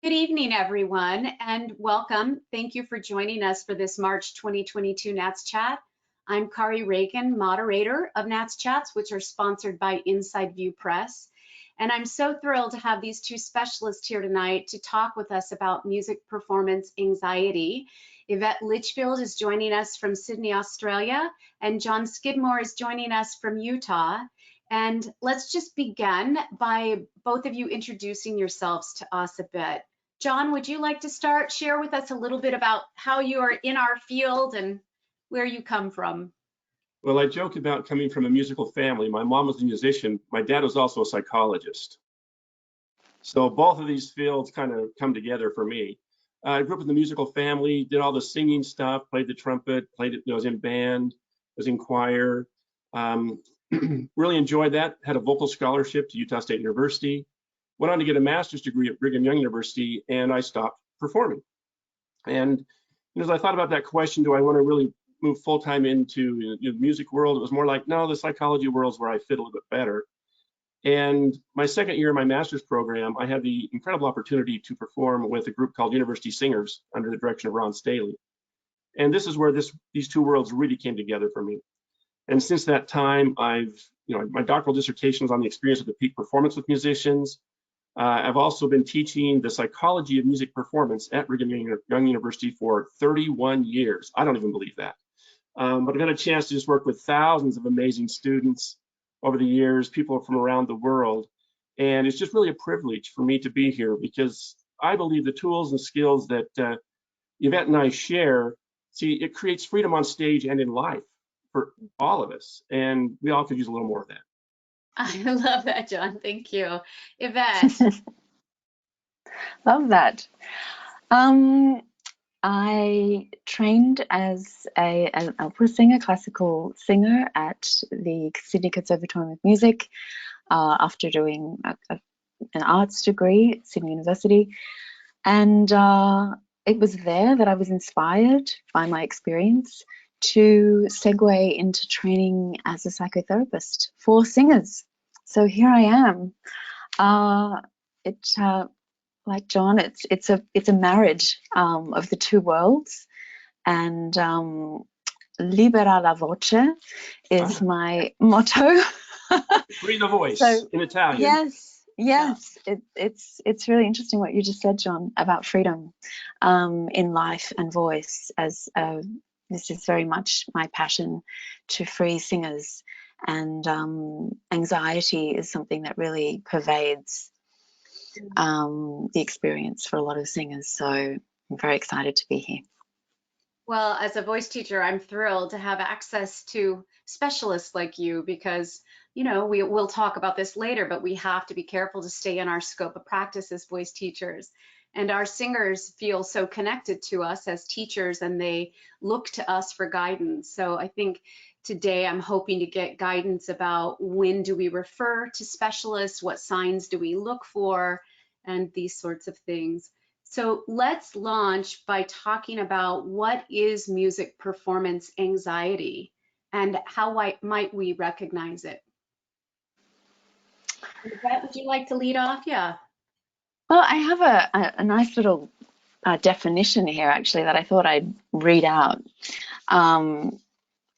Good evening, everyone, and welcome. Thank you for joining us for this March 2022 NATS Chat. I'm Kari Ragan, moderator of NATS Chats, which are sponsored by Inside View Press. And I'm so thrilled to have these two specialists here tonight to talk with us about music performance anxiety. Yvette Litchfield is joining us from Sydney, Australia, and John Skidmore is joining us from Utah. And let's just begin by both of you introducing yourselves to us a bit. John, would you like to start? Share with us a little bit about how you are in our field and where you come from. Well, I joke about coming from a musical family. My mom was a musician. My dad was also a psychologist. So both of these fields kind of come together for me. I grew up in the musical family, did all the singing stuff, played the trumpet, was in band, was in choir. Really enjoyed that, had a vocal scholarship to Utah State University, went on to get a master's degree at Brigham Young University, and I stopped performing. And as I thought about that question, do I want to really move full-time into the music world? It was more like, no, the psychology world is where I fit a little bit better. And my second year in my master's program, I had the incredible opportunity to perform with a group called University Singers under the direction of Ron Staley. And this is where these two worlds really came together for me. And since that time, my doctoral dissertation was on the experience of the peak performance with musicians. I've also been teaching the psychology of music performance at Brigham Young University for 31 years. I don't even believe that. But I've had a chance to just work with thousands of amazing students over the years, people from around the world. And it's just really a privilege for me to be here because I believe the tools and skills that Yvette and I share, it creates freedom on stage and in life for all of us, and we all could use a little more of that. I love that, John. Thank you. Yvette. Love that. I trained as an opera singer, classical singer at the Sydney Conservatorium of Music after doing an arts degree at Sydney University. And it was there that I was inspired by my experience to segue into training as a psychotherapist for singers. So here I am. Like John, it's a marriage of the two worlds, and libera la voce is my motto. Free the voice in Italian. Yes. Yeah. It's really interesting what you just said, John, about freedom in life and voice, as this is very much my passion, to free singers, and anxiety is something that really pervades the experience for a lot of singers. So I'm very excited to be here. Well, as a voice teacher, I'm thrilled to have access to specialists like you because, we'll talk about this later, but we have to be careful to stay in our scope of practice as voice teachers. And our singers feel so connected to us as teachers, and they look to us for guidance. So I think today I'm hoping to get guidance about when do we refer to specialists, what signs do we look for, and these sorts of things. So let's launch by talking about what is music performance anxiety and how might we recognize it. Yvette, would you like to lead off? Yeah. Well, I have a nice little definition here, actually, that I thought I'd read out.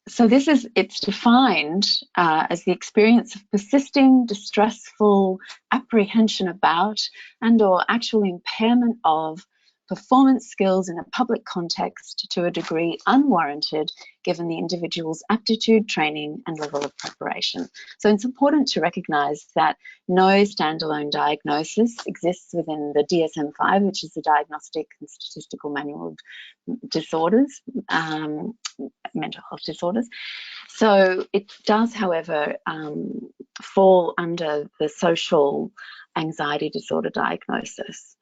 So it's defined as the experience of persisting, distressful apprehension about and/or actual impairment of performance skills in a public context to a degree unwarranted given the individual's aptitude, training, and level of preparation. So it's important to recognize that no standalone diagnosis exists within the DSM-5, which is the Diagnostic and Statistical Manual of Disorders, mental health disorders. So it does, however, fall under the social anxiety disorder diagnosis.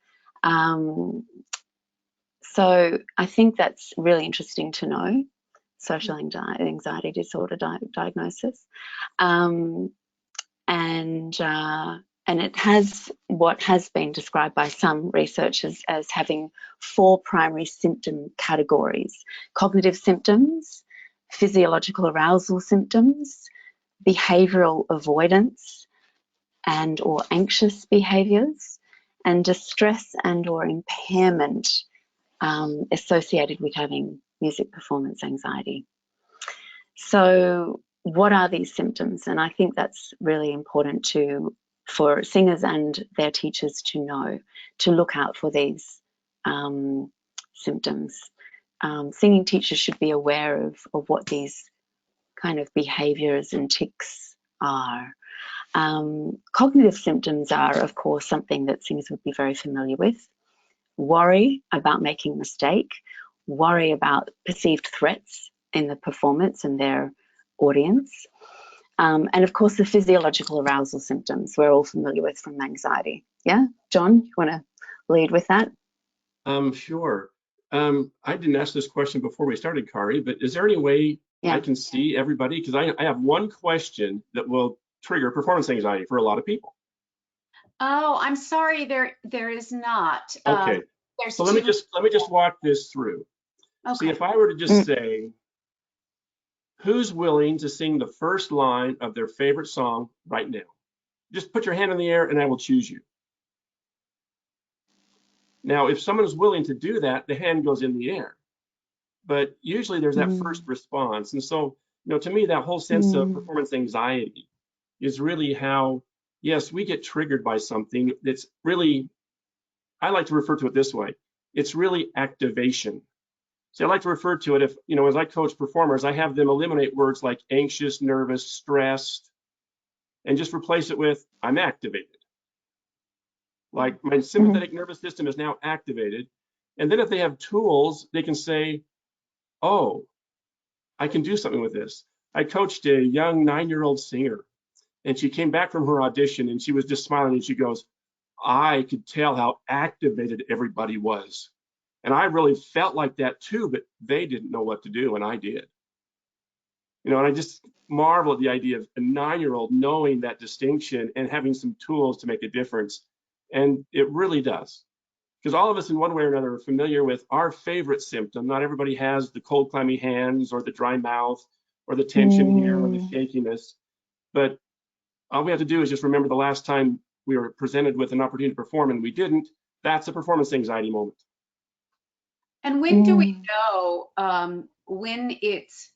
So I think that's really interesting to know, social anxiety disorder diagnosis. And it has what has been described by some researchers as having 4 primary symptom categories: cognitive symptoms, physiological arousal symptoms, behavioral avoidance and or anxious behaviors, and distress and or impairment associated with having music performance anxiety. So what are these symptoms? And I think that's really important for singers and their teachers to know, to look out for these symptoms. Singing teachers should be aware of what these kind of behaviours and tics are. Cognitive symptoms are, of course, something that singers would be very familiar with. Worry about making a mistake, worry about perceived threats in the performance and their audience. And of course, the physiological arousal symptoms we're all familiar with from anxiety. Yeah, John, you want to lead with that? Sure. I didn't ask this question before we started, Kari, but is there any way I can see everybody? Because I have one question that will trigger performance anxiety for a lot of people. Oh, I'm sorry, there is not. Okay. So let me just walk this through. Okay. See, if I were to just say, who's willing to sing the first line of their favorite song right now? Just put your hand in the air and I will choose you. Now, if someone is willing to do that, the hand goes in the air. But usually there's that first response. And so, to me, that whole sense of performance anxiety is really how, yes, we get triggered by something that's really, I like to refer to it this way. It's really activation. So I like to refer to it if, as I coach performers, I have them eliminate words like anxious, nervous, stressed, and just replace it with, I'm activated. Like my sympathetic nervous system is now activated. And then if they have tools, they can say, oh, I can do something with this. I coached a young 9-year-old singer, and she came back from her audition and she was just smiling and she goes, I could tell how activated everybody was. And I really felt like that too, but they didn't know what to do and I did. And I just marvel at the idea of a 9-year-old knowing that distinction and having some tools to make a difference. And it really does. Because all of us in one way or another are familiar with our favorite symptom. Not everybody has the cold, clammy hands or the dry mouth or the tension here or the shakiness. But all we have to do is just remember the last time we were presented with an opportunity to perform and we didn't. That's a performance anxiety moment. And when do we know when it's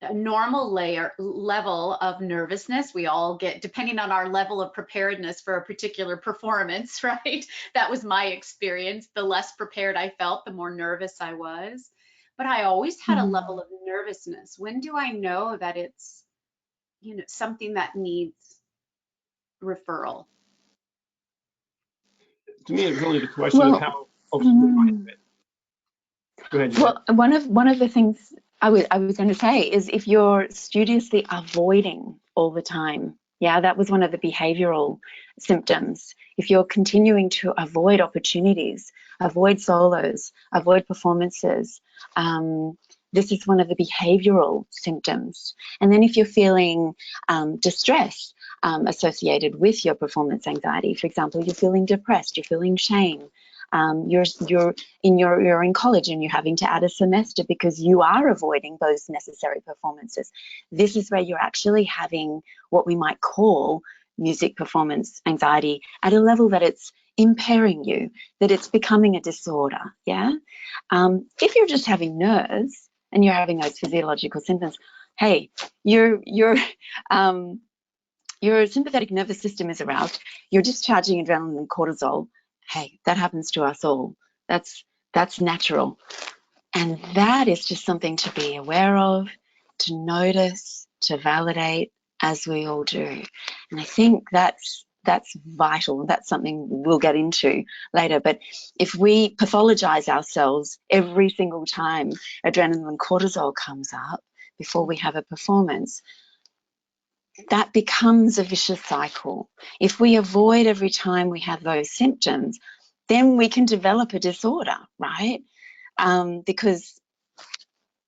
a normal level of nervousness? We all get, depending on our level of preparedness for a particular performance, right? That was my experience. The less prepared I felt, the more nervous I was. But I always had a level of nervousness. When do I know that it's, something that needs referral? To me, it's really the question of how. Go ahead. Well, one of the things I was going to say is if you're studiously avoiding all the time, that was one of the behavioral symptoms. If you're continuing to avoid opportunities, avoid solos, avoid performances, this is one of the behavioral symptoms. And then if you're feeling distress associated with your performance anxiety, for example, you're feeling depressed, you're feeling shame, you're in college and you're having to add a semester because you are avoiding those necessary performances. This is where you're actually having what we might call music performance anxiety at a level that it's impairing you, that it's becoming a disorder. If you're just having nerves and you're having those physiological symptoms, hey, your sympathetic nervous system is aroused, you're discharging adrenaline and cortisol. Hey, that happens to us all. That's natural. And that is just something to be aware of, to notice, to validate, as we all do. And I think that's vital. That's something we'll get into later. But if we pathologize ourselves every single time adrenaline and cortisol comes up before we have a performance, that becomes a vicious cycle. If we avoid every time we have those symptoms, then we can develop a disorder, right? Because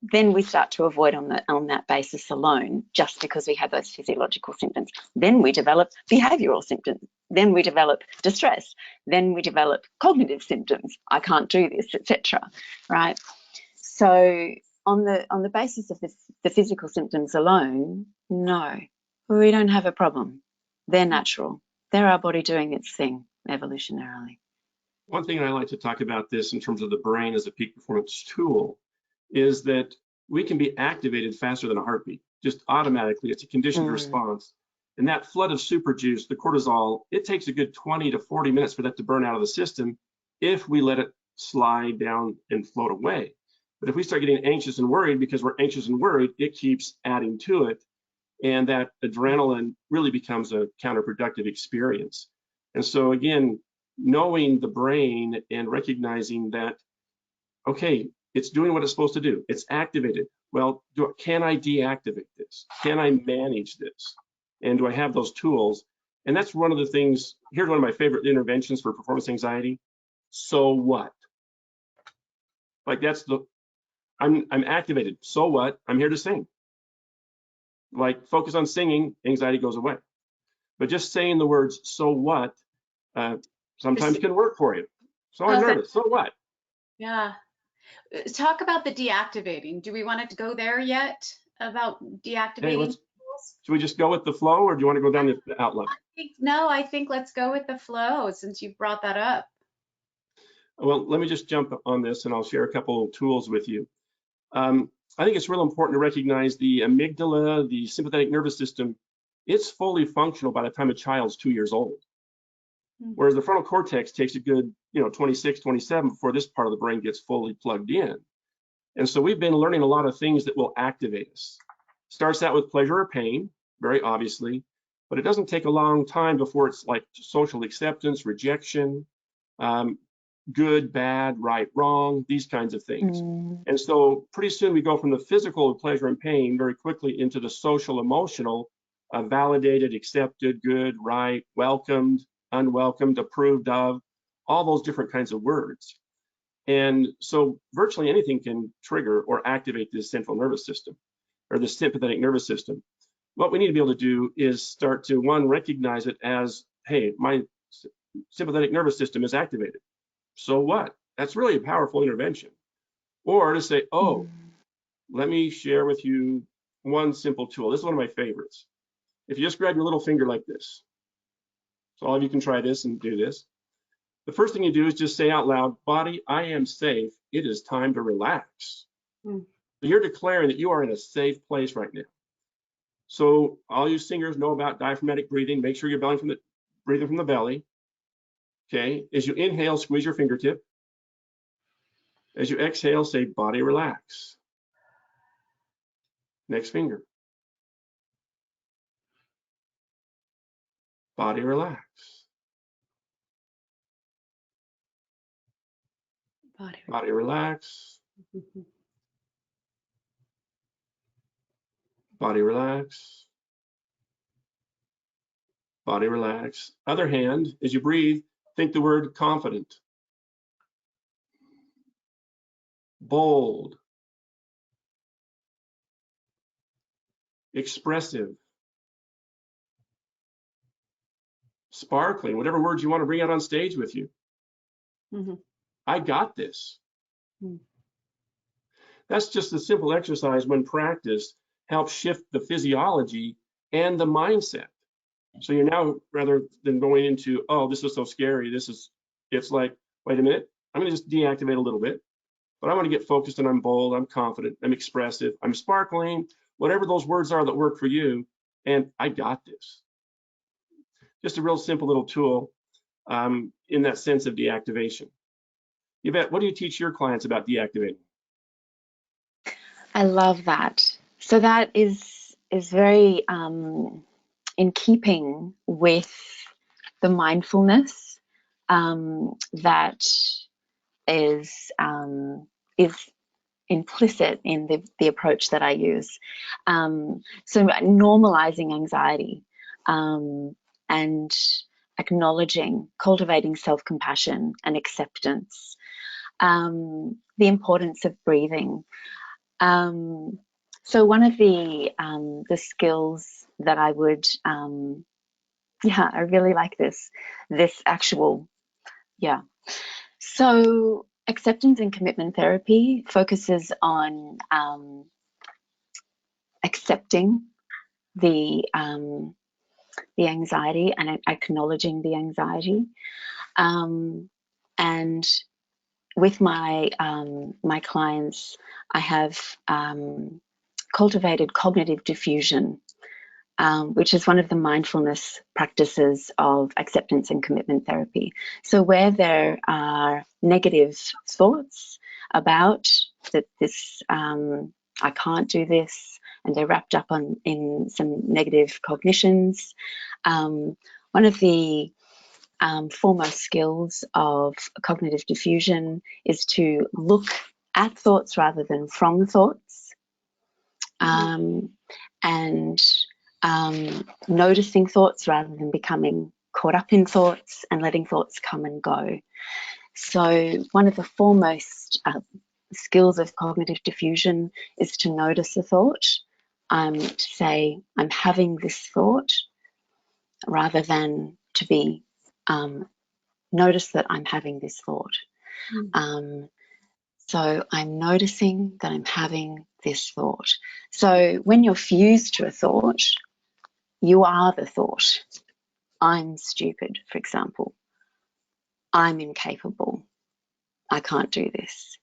then we start to avoid on that basis alone, just because we have those physiological symptoms. Then we develop behavioral symptoms. Then we develop distress. Then we develop cognitive symptoms. I can't do this, etc. Right? So on the basis of the physical symptoms alone, no. We don't have a problem. They're natural. They're our body doing its thing evolutionarily. One thing I like to talk about this in terms of the brain as a peak performance tool is that we can be activated faster than a heartbeat, just automatically. It's a conditioned response. And that flood of super juice, the cortisol, it takes a good 20 to 40 minutes for that to burn out of the system if we let it slide down and float away. But if we start getting anxious and worried, because we're anxious and worried, it keeps adding to it. And that adrenaline really becomes a counterproductive experience. And so again, knowing the brain and recognizing that, okay, it's doing what it's supposed to do. It's activated. Well, can I deactivate this? Can I manage this? And do I have those tools? And that's one of the things. Here's one of my favorite interventions for performance anxiety. So what? Like that's the, I'm activated. So what? I'm here to sing. Like focus on singing, anxiety goes away. But just saying the words, so what, sometimes can work for you. So I'm nervous, so what? Yeah. Talk about the deactivating. Do we want to go there yet about deactivating? Hey, should we just go with the flow, or do you want to go down the outline? I think let's go with the flow since you brought that up. Well, let me just jump on this and I'll share a couple of tools with you. I think it's real important to recognize the amygdala, the sympathetic nervous system. It's fully functional by the time a child's 2 years old. Whereas the frontal cortex takes a good, 26, 27 before this part of the brain gets fully plugged in. And so we've been learning a lot of things that will activate us. Starts out with pleasure or pain, very obviously, but it doesn't take a long time before it's like social acceptance, rejection, good, bad, right, wrong, these kinds of things. And so pretty soon we go from the physical pleasure and pain very quickly into the social, emotional, validated, accepted, good, right, welcomed, unwelcomed, approved of, all those different kinds of words. And so virtually anything can trigger or activate this central nervous system or the sympathetic nervous system. What we need to be able to do is start to, one, recognize it as, hey, my sympathetic nervous system is activated. So what? That's really a powerful intervention. Or to say, oh, let me share with you one simple tool. This is one of my favorites. If you just grab your little finger like this, so all of you can try this and do this. The first thing you do is just say out loud, body, I am safe. It is time to relax. So you're declaring that you are in a safe place right now. So all you singers know about diaphragmatic breathing. Make sure you're breathing from the belly. Okay, as you inhale, squeeze your fingertip. As you exhale, say body relax. Next finger. Body relax. Body relax. Body relax. Body relax. Other hand, as you breathe, think the word confident, bold, expressive, sparkling, whatever words you want to bring out on stage with you. I got this. That's just a simple exercise when practiced helps shift the physiology and the mindset. So you're now, rather than going into, oh, this is so scary, it's like, wait a minute, I'm gonna just deactivate a little bit, but I wanna get focused and I'm bold, I'm confident, I'm expressive, I'm sparkling, whatever those words are that work for you, and I got this. Just a real simple little tool in that sense of deactivation. Yvette, what do you teach your clients about deactivating? I love that. So that is very in keeping with the mindfulness that is implicit in the approach that I use. So normalizing anxiety and acknowledging, cultivating self-compassion and acceptance, the importance of breathing. So one of the skills that I would, I really like this actual, So acceptance and commitment therapy focuses on accepting the anxiety and acknowledging the anxiety, And with my my clients, I have cultivated cognitive diffusion, which is one of the mindfulness practices of acceptance and commitment therapy. So where there are negative thoughts about that this, I can't do this, and they're wrapped up in some negative cognitions, one of the foremost skills of cognitive diffusion is to look at thoughts rather than from thoughts, and noticing thoughts rather than becoming caught up in thoughts and letting thoughts come and go. So one of the foremost skills of cognitive diffusion is to notice a thought, to say, I'm having this thought, rather than to be notice that I'm having this thought. So I'm noticing that I'm having this thought. So when you're fused to a thought, you are the thought. I'm stupid, for example. I'm incapable. I can't do this.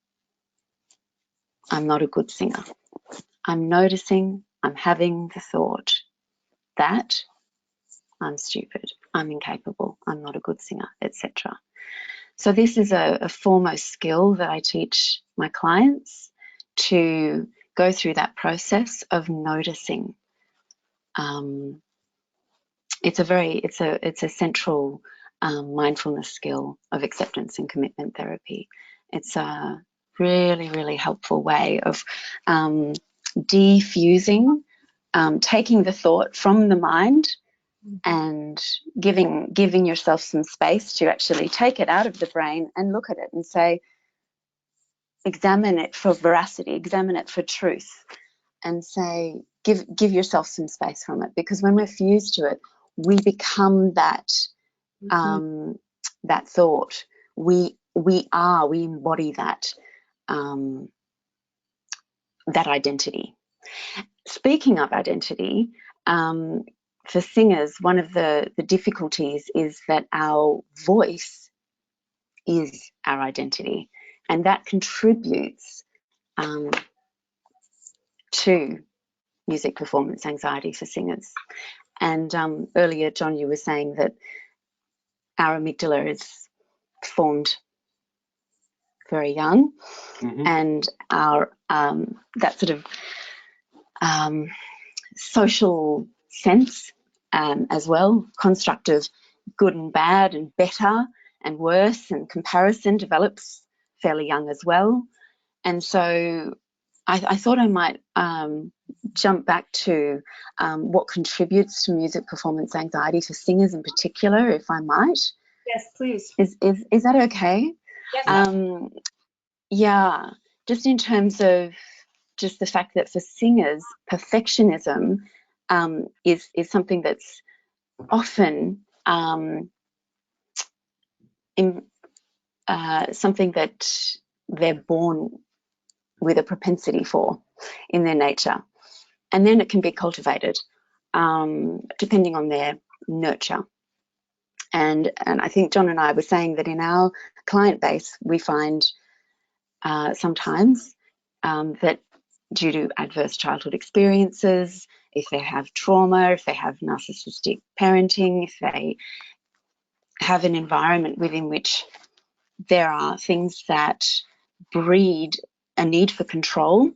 I'm not a good singer. I'm noticing, I'm having the thought that I'm stupid, I'm incapable, I'm not a good singer, etc. So this is a foremost skill that I teach my clients, to go through that process of noticing. It's a central mindfulness skill of acceptance and commitment therapy. It's a really, really helpful way of defusing, taking the thought from the mind and giving yourself some space to actually take it out of the brain and look at it and say, examine it for veracity, examine it for truth, and say, give yourself some space from it, because when we're fused to it, we become that that thought. We embody that that identity. Speaking of identity, for singers, one of the difficulties is that our voice is our identity, and that contributes to music performance anxiety for singers. And earlier, John, you were saying that our amygdala is formed very young, and our that sort of social sense as well, construct of good and bad and better and worse and comparison, develops fairly young as well. And so I thought I might jump back to what contributes to music performance anxiety for singers in particular, if I might. Yes, please. Is that okay? Yes. Yeah, just in terms of just the fact that for singers, perfectionism is something that's often something that they're born with a propensity for in their nature, and then it can be cultivated depending on their nurture. And I think John and I were saying that in our client base, we find sometimes that due to adverse childhood experiences, if they have trauma, if they have narcissistic parenting, if they have an environment within which there are things that breed a need for control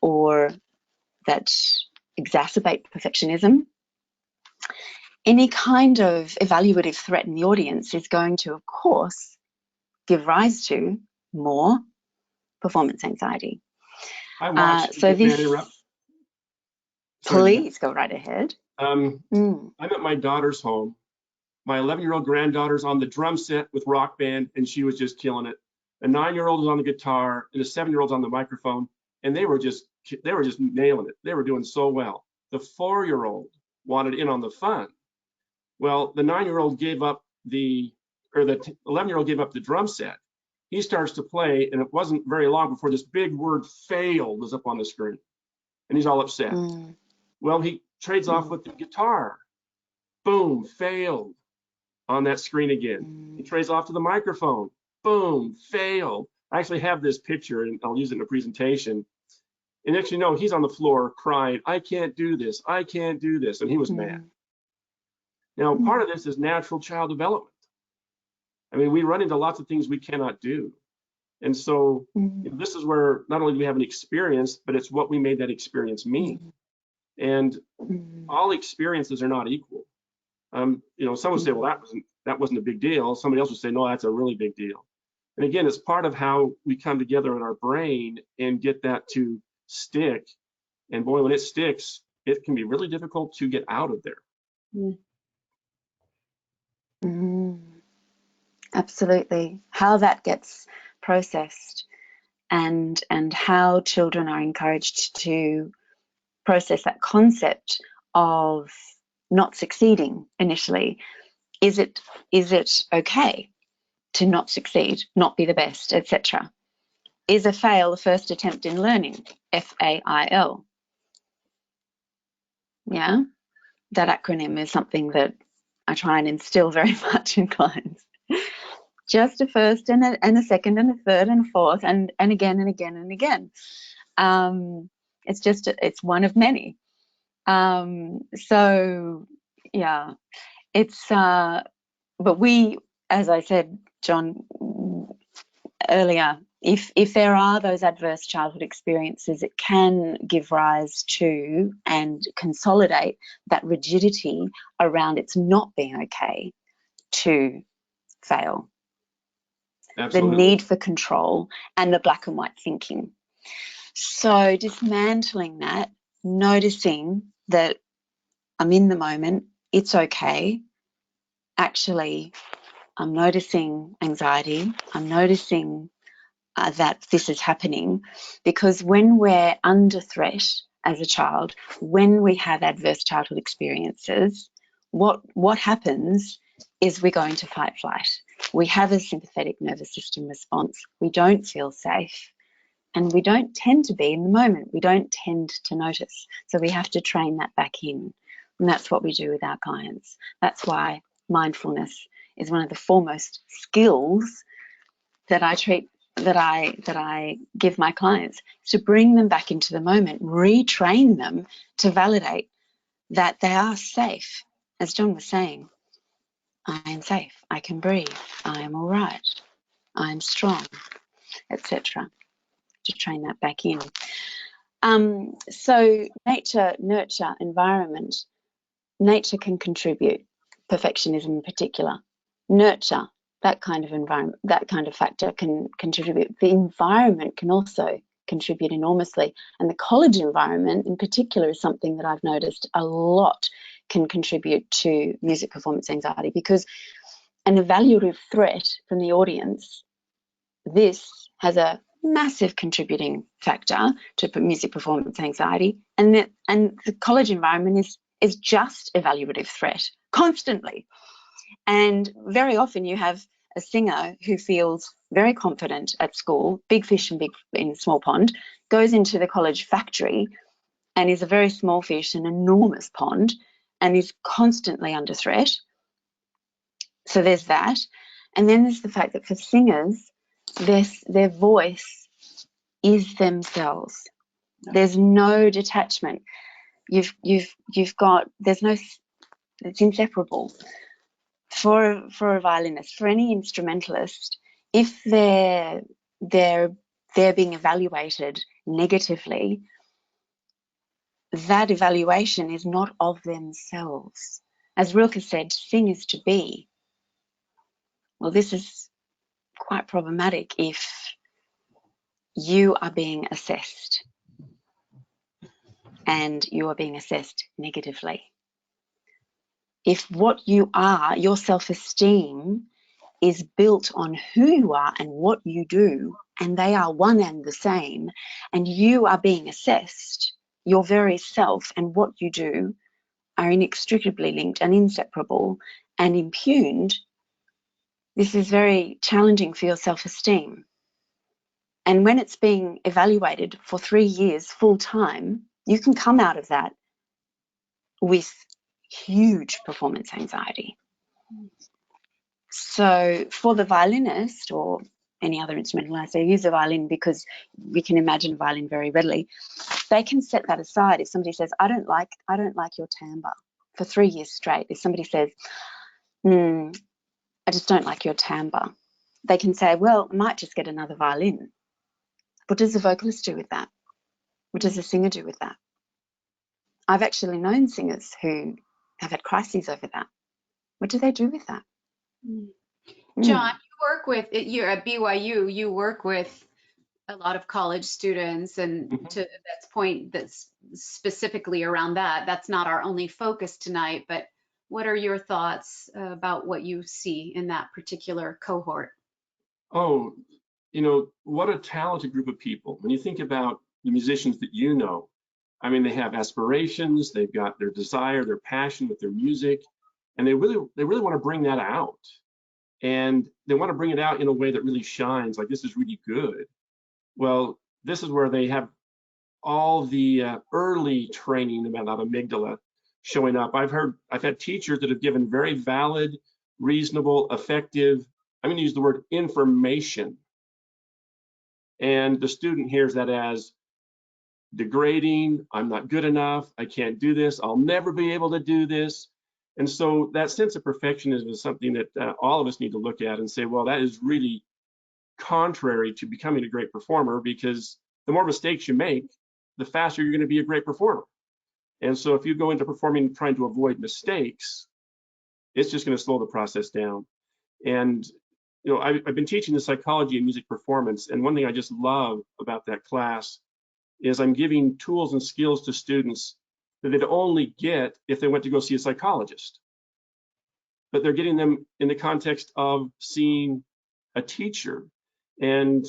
or that exacerbate perfectionism, any kind of evaluative threat in the audience is going to, of course, give rise to more performance anxiety. I watched. So this, may I interrupt? Please go right ahead. I'm at my daughter's home. My 11-year-old granddaughter's on the drum set with rock band, and she was just killing it. A 9-year-old was on the guitar, and a 7-year-old's on the microphone, and they were just nailing it. They were doing so well. The 4-year-old wanted in on the fun. Well, the 9-year-old gave up the 11-year-old gave up the drum set. He starts to play, and it wasn't very long before this big word "failed" was up on the screen, and he's all upset. Well, he trades off with the guitar. Boom, failed. on that screen again. He trays off to the microphone. Boom, failed. I actually have this picture, and I'll use it in a presentation. And next you know, he's on the floor crying, I can't do this, I can't do this. And he was mad. Now, part of this is natural child development. I mean, we run into lots of things we cannot do. And so you know, this is where not only do we have an experience, but it's what we made that experience mean. And all experiences are not equal. You know, some would say, well, that wasn't a big deal. Somebody else would say, no, that's a really big deal. And again, it's part of how we come together in our brain and get that to stick. And boy, when it sticks, it can be really difficult to get out of there. Absolutely. How that gets processed and how children are encouraged to process that concept of not succeeding initially. Is it okay to not succeed, not be the best, etc.? Is a fail the first attempt in learning? FAIL. Yeah, that acronym is something that I try and instill very much in clients. Just a first and a second and a third and a fourth and again and again and again. It's one of many. So yeah, it's but we, as I said, John, earlier, if there are those adverse childhood experiences, it can give rise to and consolidate that rigidity around it's not being okay to fail. Absolutely. The need for control and the black and white thinking. So dismantling that, noticing that I'm in the moment, it's okay. Actually, I'm noticing anxiety. I'm noticing that this is happening, because when we're under threat as a child, when we have adverse childhood experiences, what happens is we go into fight flight. We have a sympathetic nervous system response. We don't feel safe, and we don't tend to be in the moment. We don't tend to notice. So we have to train that back in, and that's what we do with our clients. That's why mindfulness is one of the foremost skills that I give my clients, to bring them back into the moment, retrain them to validate that they are safe. As John was saying, I am safe, I can breathe, I am all right, I am strong, etc. To train that back in. So nature, nurture, environment. Nature can contribute, perfectionism in particular. Nurture, that kind of environment, that kind of factor can contribute. The environment can also contribute enormously. And the college environment in particular is something that I've noticed a lot can contribute to music performance anxiety, because an evaluative threat from the audience, this has a massive contributing factor to music performance anxiety. And the college environment is just evaluative threat constantly. And very often you have a singer who feels very confident at school, big fish in small pond, goes into the college factory and is a very small fish in an enormous pond and is constantly under threat. So there's that. And then there's the fact that for singers, their voice is themselves. There's no detachment. You've got, it's inseparable. For a violinist, for any instrumentalist, if they're being evaluated negatively, that evaluation is not of themselves. As Rilke said, sing is to be. Well, this is quite problematic if you are being assessed and you are being assessed negatively. If what you are, your self-esteem, is built on who you are and what you do, and they are one and the same, and you are being assessed, your very self and what you do are inextricably linked and inseparable and impugned, this is very challenging for your self-esteem. And when it's being evaluated for 3 years full time, you can come out of that with huge performance anxiety. So for the violinist or any other instrumentalist, I use a violin because we can imagine a violin very readily. They can set that aside. If somebody says, I don't like your timbre for 3 years straight. If somebody says, I just don't like your timbre, they can say, well, I might just get another violin. What does the vocalist do with that? What does the singer do with that? I've actually known singers who have had crises over that. What do they do with that? John, you work with, you're at BYU, you work with a lot of college students, and to Yvette's point, that's specifically around that. That's not our only focus tonight, but what are your thoughts about what you see in that particular cohort? Oh, you know, what a talented group of people. When you think about the musicians that you know, I mean, they have aspirations, they've got their desire, their passion with their music, and they really want to bring that out. And they want to bring it out in a way that really shines, like this is really good. Well, this is where they have all the early training about amygdala showing up. I've had teachers that have given very valid, reasonable, effective, I'm going to use the word information. And the student hears that as degrading, I'm not good enough, I can't do this, I'll never be able to do this. And so that sense of perfectionism is something that all of us need to look at and say, well, that is really contrary to becoming a great performer, because the more mistakes you make, the faster you're going to be a great performer. And so if you go into performing trying to avoid mistakes, it's just going to slow the process down. And you know, I've been teaching the psychology of music performance, and one thing I just love about that class is I'm giving tools and skills to students that they'd only get if they went to go see a psychologist. But they're getting them in the context of seeing a teacher. And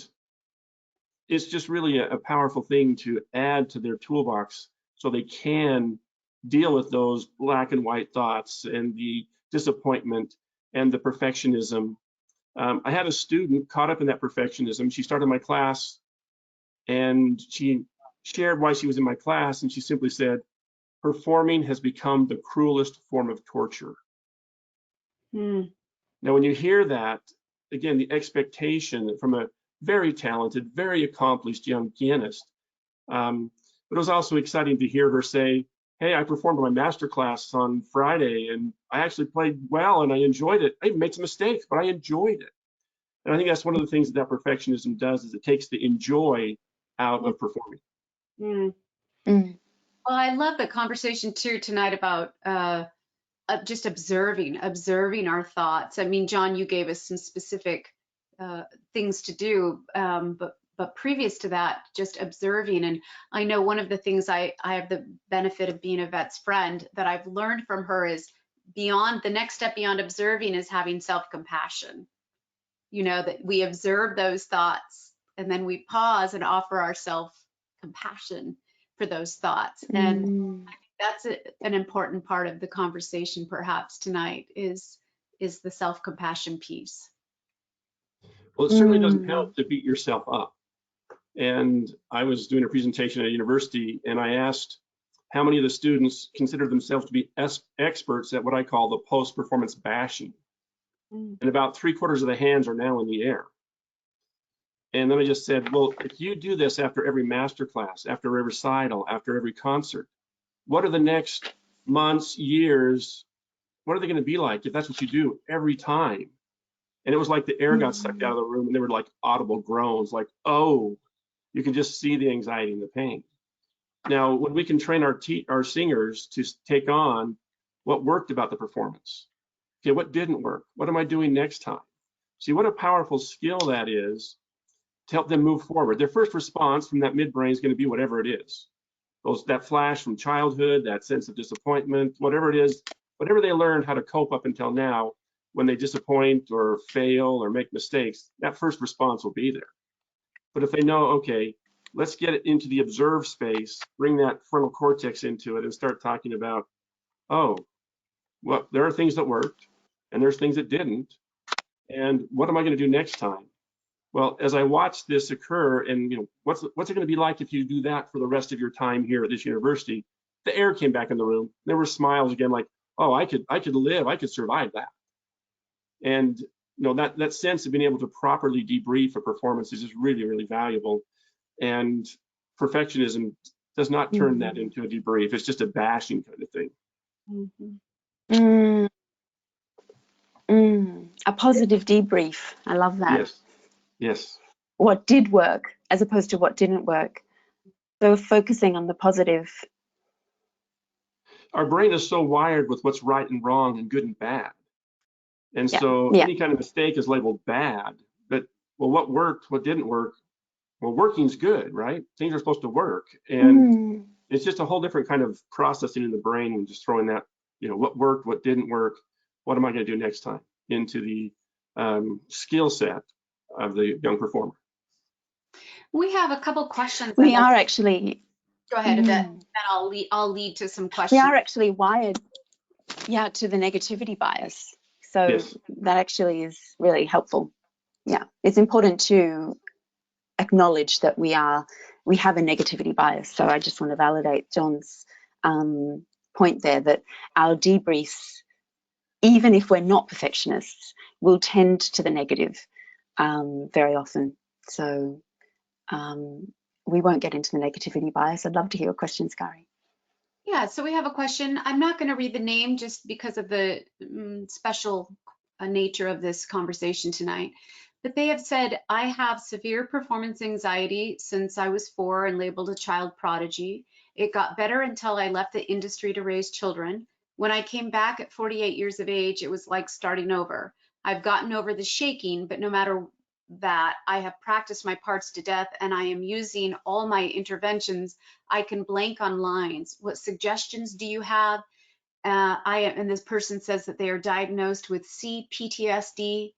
it's just really a powerful thing to add to their toolbox so they can deal with those black and white thoughts and the disappointment and the perfectionism. I had a student caught up in that perfectionism. She started my class and she shared why she was in my class, and she simply said, performing has become the cruelest form of torture. Now, when you hear that, again, the expectation from a very talented, very accomplished young pianist, but it was also exciting to hear her say, hey, I performed my master class on Friday and I actually played well and I enjoyed it. I made some mistakes, but I enjoyed it. And I think that's one of the things that perfectionism does, is it takes the enjoy out of performing. Well, I love the conversation too tonight about just observing our thoughts. I mean, John, you gave us some specific things to do, but previous to that, just observing. And I know one of the things I have the benefit of being Yvette's friend that I've learned from her is beyond the next step beyond observing is having self-compassion. You know, that we observe those thoughts and then we pause and offer ourselves compassion for those thoughts. And I think that's an important part of the conversation perhaps tonight is the self-compassion piece. Well, it certainly doesn't help to beat yourself up. And I was doing a presentation at a university and I asked how many of the students consider themselves to be experts at what I call the post-performance bashing. And about 3/4 of the hands are now in the air. And then I just said, well, if you do this after every master class, after every recital, after every concert, what are the next months, years, what are they going to be like if that's what you do every time? And it was like the air got sucked out of the room and there were like audible groans, like, oh, you can just see the anxiety and the pain. Now, when we can train our singers to take on what worked about the performance, okay, what didn't work? What am I doing next time? See what a powerful skill that is to help them move forward. Their first response from that midbrain is going to be whatever it is. That flash from childhood, that sense of disappointment, whatever it is, whatever they learned how to cope up until now, when they disappoint or fail or make mistakes, that first response will be there. But if they know, okay, let's get it into the observe space, bring that frontal cortex into it and start talking about, oh, well, there are things that worked and there's things that didn't. And what am I going to do next time? Well, as I watched this occur, and you know, what's it going to be like if you do that for the rest of your time here at this university? The air came back in the room. There were smiles again, like, oh, I could live, I could survive that. And that sense of being able to properly debrief a performance is just really, really valuable. And perfectionism does not turn that into a debrief. It's just a bashing kind of thing. A positive debrief. I love that. Yes. What did work as opposed to what didn't work. So focusing on the positive. Our brain is so wired with what's right and wrong and good and bad. And so any kind of mistake is labeled bad. But, well, what worked, what didn't work? Well, working's good, right? Things are supposed to work. And it's just a whole different kind of processing in the brain and just throwing that, what worked, what didn't work, what am I going to do next time into the skill set of the young performer. We have a couple questions. We are actually. Go ahead, Yvette, and I'll lead to some questions. We are actually wired, to the negativity bias. So that actually is really helpful. Yeah, it's important to acknowledge that we have a negativity bias. So I just want to validate John's point there, that our debriefs, even if we're not perfectionists, will tend to the negative very often. So we won't get into the negativity bias. I'd love to hear your questions, Kari. Yeah, so we have a question. I'm not going to read the name just because of the special nature of this conversation tonight. But they have said, I have severe performance anxiety since I was 4 and labeled a child prodigy. It got better until I left the industry to raise children. When I came back at 48 years of age, it was like starting over. I've gotten over the shaking, but no matter that, I have practiced my parts to death and I am using all my interventions. I can blank on lines. What suggestions do you have? And this person says that they are diagnosed with PTSD.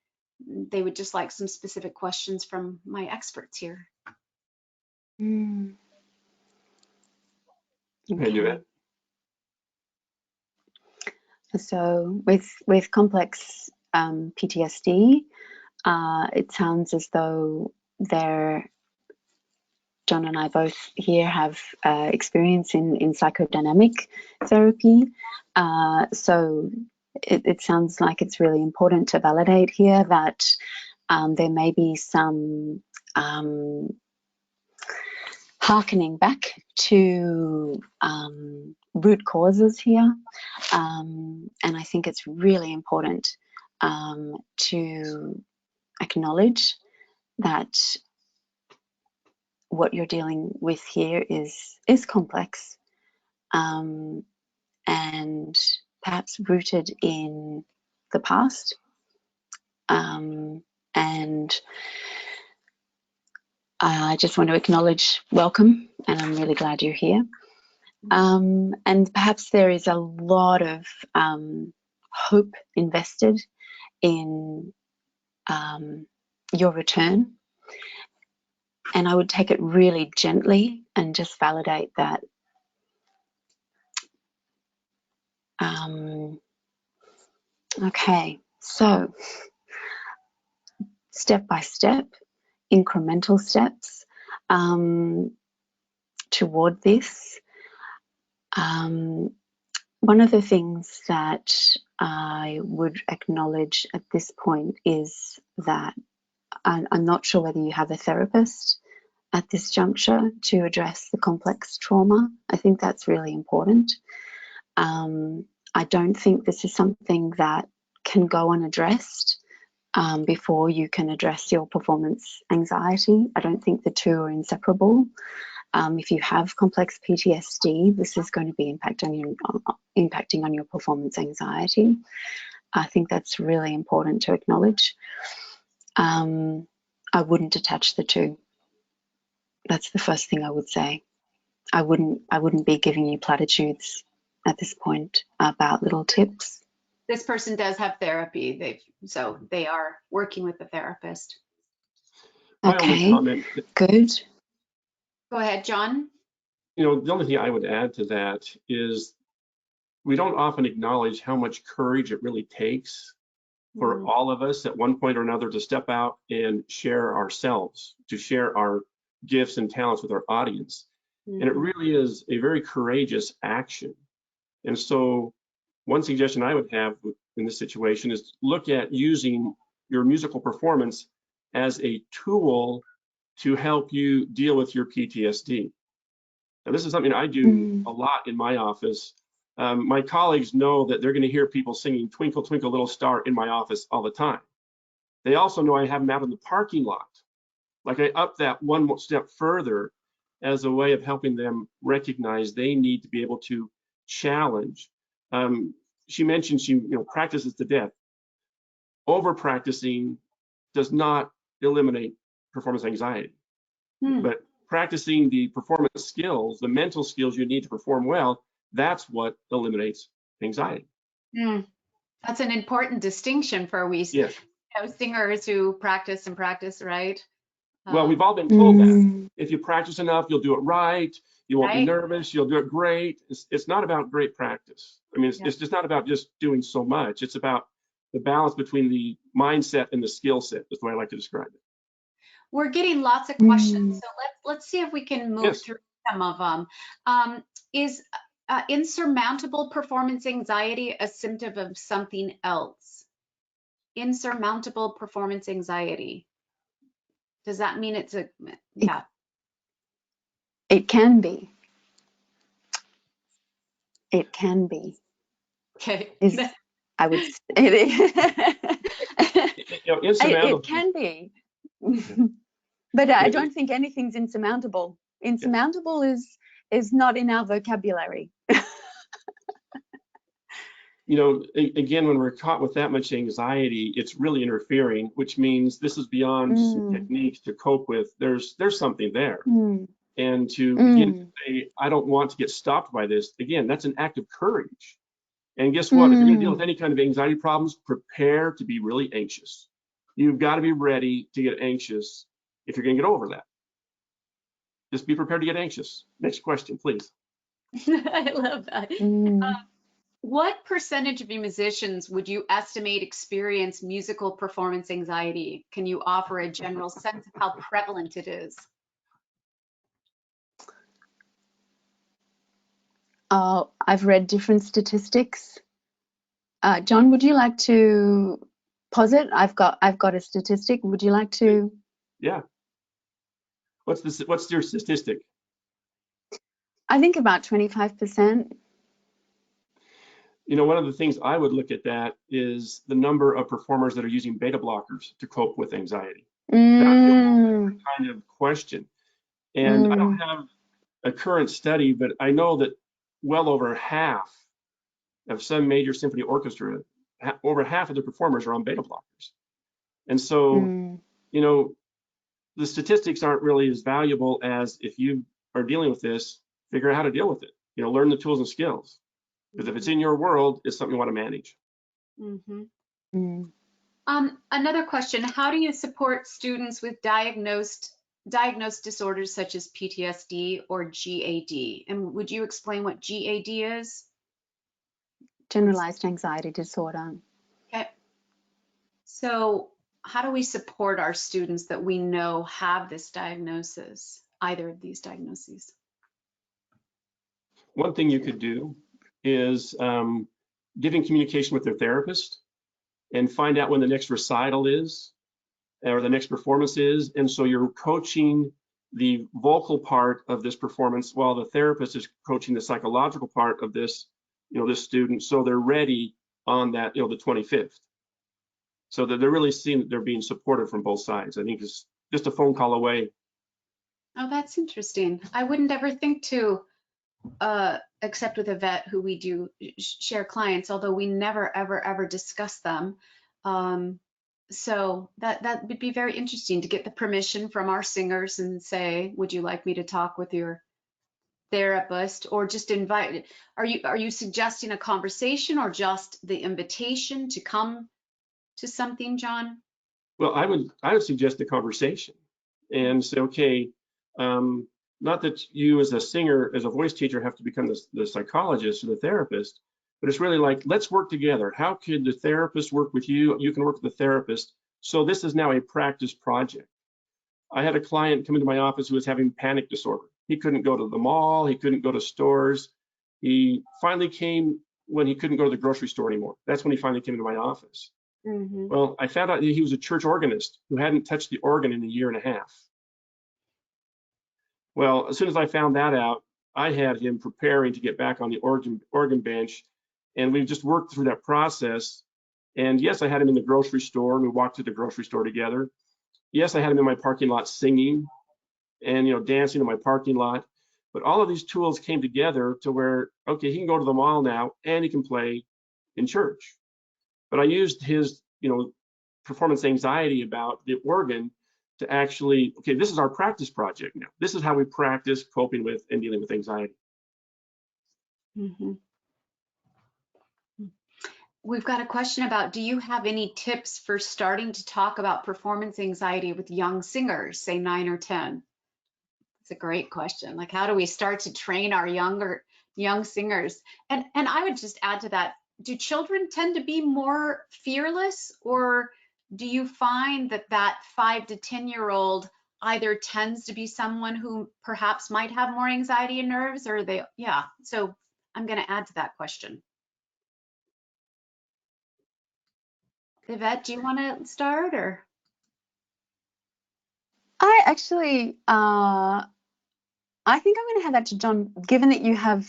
They would just like some specific questions from my experts here. Okay. So with complex PTSD, it sounds as though John and I both here have experience in psychodynamic therapy. So it sounds like it's really important to validate here that there may be some hearkening back to root causes here. And I think it's really important to acknowledge that what you're dealing with here is complex and perhaps rooted in the past. And I just want to acknowledge welcome, and I'm really glad you're here. And perhaps there is a lot of hope invested in your return. And I would take it really gently and just validate that. Okay, so step by step, incremental steps toward this. One of the things that I would acknowledge at this point is that I'm not sure whether you have a therapist at this juncture to address the complex trauma. I think that's really important. I don't think this is something that can go unaddressed before you can address your performance anxiety. I don't think the two are inseparable. If you have complex PTSD, this is going to be impacting on your performance anxiety. I think that's really important to acknowledge. I wouldn't attach the two. That's the first thing I would say. I wouldn't be giving you platitudes at this point about little tips. This person does have therapy, so they are working with the therapist. Okay, good. Go ahead, John. The only thing I would add to that is we don't often acknowledge how much courage it really takes for all of us at one point or another to step out and share ourselves, to share our gifts and talents with our audience. And it really is a very courageous action. And so one suggestion I would have in this situation is look at using your musical performance as a tool to help you deal with your PTSD. Now, this is something I do a lot in my office. My colleagues know that they're going to hear people singing Twinkle, Twinkle, Little Star in my office all the time. They also know I have them out in the parking lot. Like I up that one step further as a way of helping them recognize they need to be able to challenge. She mentioned she practices to death. Over practicing does not eliminate performance anxiety, but practicing the performance skills, the mental skills you need to perform well, that's what eliminates anxiety. That's an important distinction for singers who practice and practice, right? Well, we've all been told that if you practice enough, you'll do it right. You won't be nervous. You'll do it great. It's not about great practice. I mean, it's just not about just doing so much. It's about the balance between the mindset and the skill set, is the way I like to describe it. We're getting lots of questions, so let's see if we can move through some of them. Is insurmountable performance anxiety a symptom of something else? Insurmountable performance anxiety. Does that mean it's a, It can be. It can be. Okay. I would say it can be. But I don't think anything's insurmountable. Insurmountable is not in our vocabulary. Again, when we're caught with that much anxiety, it's really interfering, which means this is beyond some techniques to cope with. There's something there. And to begin to say, I don't want to get stopped by this, again, that's an act of courage. And guess what? If you're going to deal with any kind of anxiety problems, prepare to be really anxious. You've got to be ready to get anxious if you're going to get over that. Just be prepared to get anxious. Next question, please. I love that. What percentage of musicians would you estimate experience musical performance anxiety? Can you offer a general sense of how prevalent it is? I've read different statistics. John, would you like to posit? I've got a statistic. Would you like to? Yeah. What's your statistic? I think about 25%. One of the things I would look at that is the number of performers that are using beta blockers to cope with anxiety. That's a kind of question. And I don't have a current study, but I know that well over half of some major symphony orchestra, over half of the performers are on beta blockers. And so, the statistics aren't really as valuable as if you are dealing with this, figure out how to deal with it. Learn the tools and skills. Because if it's in your world, it's something you want to manage. Another question, how do you support students with diagnosed disorders such as PTSD or GAD? And would you explain what GAD is? Generalized anxiety disorder. Okay. So how do we support our students that we know have this diagnosis, either of these diagnoses? One thing you could do is giving communication with their therapist and find out when the next recital is or the next performance is. And so you're coaching the vocal part of this performance while the therapist is coaching the psychological part of this, this student, so they're ready on that, the 25th. So that they're really seeing that they're being supported from both sides. I think it's just a phone call away. Oh, that's interesting. I wouldn't ever think to, except with Yvette, who we do share clients, although we never, ever discuss them. So that would be very interesting to get the permission from our singers and say, would you like me to talk with your therapist, or just invite? Are you suggesting a conversation or just the invitation to come to something, John? Well, I would suggest a conversation and say, okay, not that you as a singer, as a voice teacher, have to become the psychologist or the therapist, but it's really like, let's work together. How could the therapist work with you? You can work with the therapist. So this is now a practice project. I had a client come into my office who was having panic disorder. He couldn't go to the mall. He couldn't go to stores. He finally came when he couldn't go to the grocery store anymore. That's when he finally came into my office. Mm-hmm. Well, I found out that he was a church organist who hadn't touched the organ in a year and a half. Well, as soon as I found that out, I had him preparing to get back on the organ bench, and we just worked through that process. And yes, I had him in the grocery store, and we walked to the grocery store together. Yes, I had him in my parking lot singing and, you know, dancing in my parking lot. But all of these tools came together to where, okay, he can go to the mall now and he can play in church. But I used his, you know, performance anxiety about the organ to actually, okay, this is our practice project now. This is how we practice coping with and dealing with anxiety. Mm-hmm. We've got a question about, do you have any tips for starting to talk about performance anxiety with young singers, say 9 or 10? It's a great question. Like, how do we start to train our young singers? And I would just add to that, do children tend to be more fearless, or do you find that 5 to 10-year-old either tends to be someone who perhaps might have more anxiety and nerves, or they, yeah. So I'm going to add to that question. Yvette, do you want to start, or? I actually, I think I'm going to hand that to John, given that you have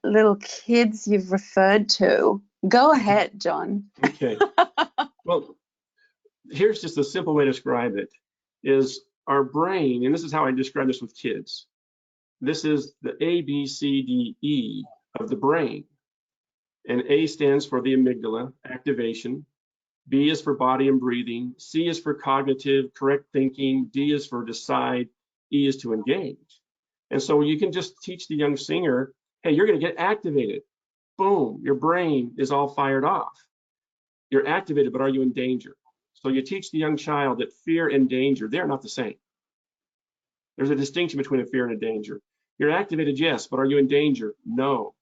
little kids you've referred to. Go ahead, John. Okay. Well, here's just a simple way to describe it, is our brain, and this is how I describe this with kids. This is the ABCDE of the brain. And A stands for the amygdala, activation. B is for body and breathing. C is for cognitive, correct thinking. D is for decide. E is to engage. And so you can just teach the young singer, hey, you're going to get activated. Boom, your brain is all fired off. You're activated, but are you in danger? So you teach the young child that fear and danger, they're not the same. There's a distinction between a fear and a danger. You're activated, yes, but are you in danger? No.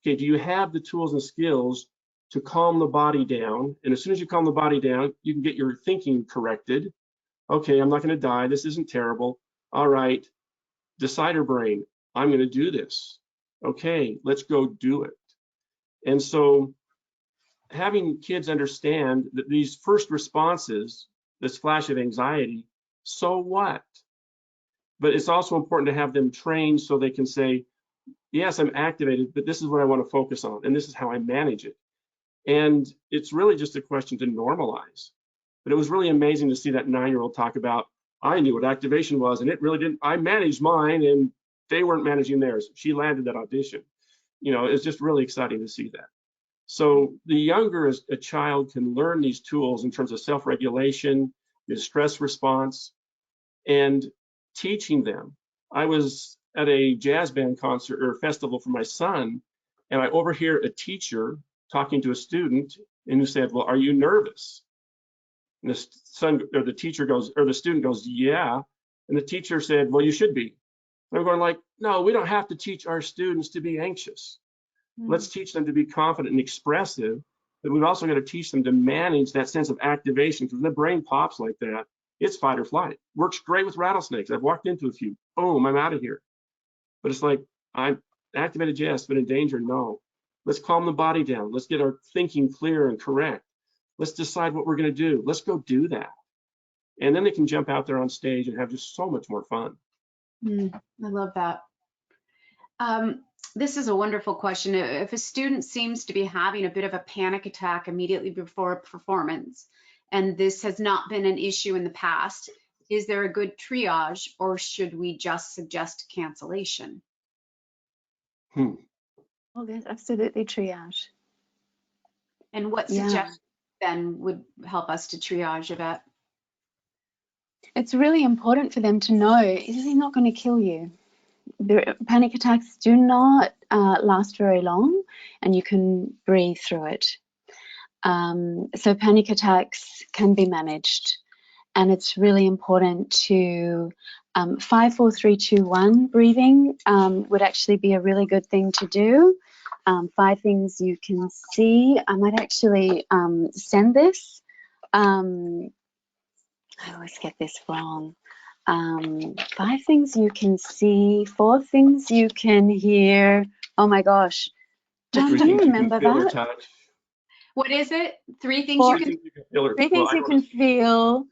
Okay, do you have the tools and skills to calm the body down? And as soon as you calm the body down, you can get your thinking corrected. Okay, I'm not going to die. This isn't terrible. All right, decider brain, I'm going to do this. Okay, let's go do it. And so having kids understand that these first responses, this flash of anxiety, so what? But it's also important to have them trained so they can say, yes, I'm activated, but this is what I want to focus on, and this is how I manage it. And it's really just a question to normalize. But it was really amazing to see that 9-year-old talk about, I knew what activation was, and it really didn't, I managed mine, and they weren't managing theirs. She landed that audition. You know, it's just really exciting to see that. So the younger a child can learn these tools in terms of self-regulation, the stress response, and teaching them. I was at a jazz band concert or festival for my son, and I overhear a teacher talking to a student and who said, well, are you nervous? And the son or the teacher goes, or the student goes, yeah. And the teacher said, well, you should be. And I'm going like, no, we don't have to teach our students to be anxious. Let's teach them to be confident and expressive, but we've also got to teach them to manage that sense of activation, because when the brain pops like that, it's fight or flight. Works great with rattlesnakes. I've walked into a few, boom, I'm out of here. But it's like, I'm activated, yes, but in danger, no. Let's calm the body down. Let's get our thinking clear and correct. Let's decide what we're going to do. Let's go do that. And then they can jump out there on stage and have just so much more fun. I love that. This is a wonderful question. If a student seems to be having a bit of a panic attack immediately before a performance, and this has not been an issue in the past, is there a good triage, or should we just suggest cancellation? Well, there's absolutely triage. And what suggestions then would help us to triage, Yvette? It's really important for them to know this is not going to kill you. The panic attacks do not last very long, and you can breathe through it. So panic attacks can be managed, and it's really important to 5, 4, 3, 2, 1 breathing would actually be a really good thing to do. 5 things you can see. I might actually send this. I always get this wrong. 5 things you can see, 4 things you can hear. Oh my gosh, John, Three do you things you can remember feel or that? touch. What is it? Three things Four, you can. Three things you can feel or, three well, things I you wrote can it. feel,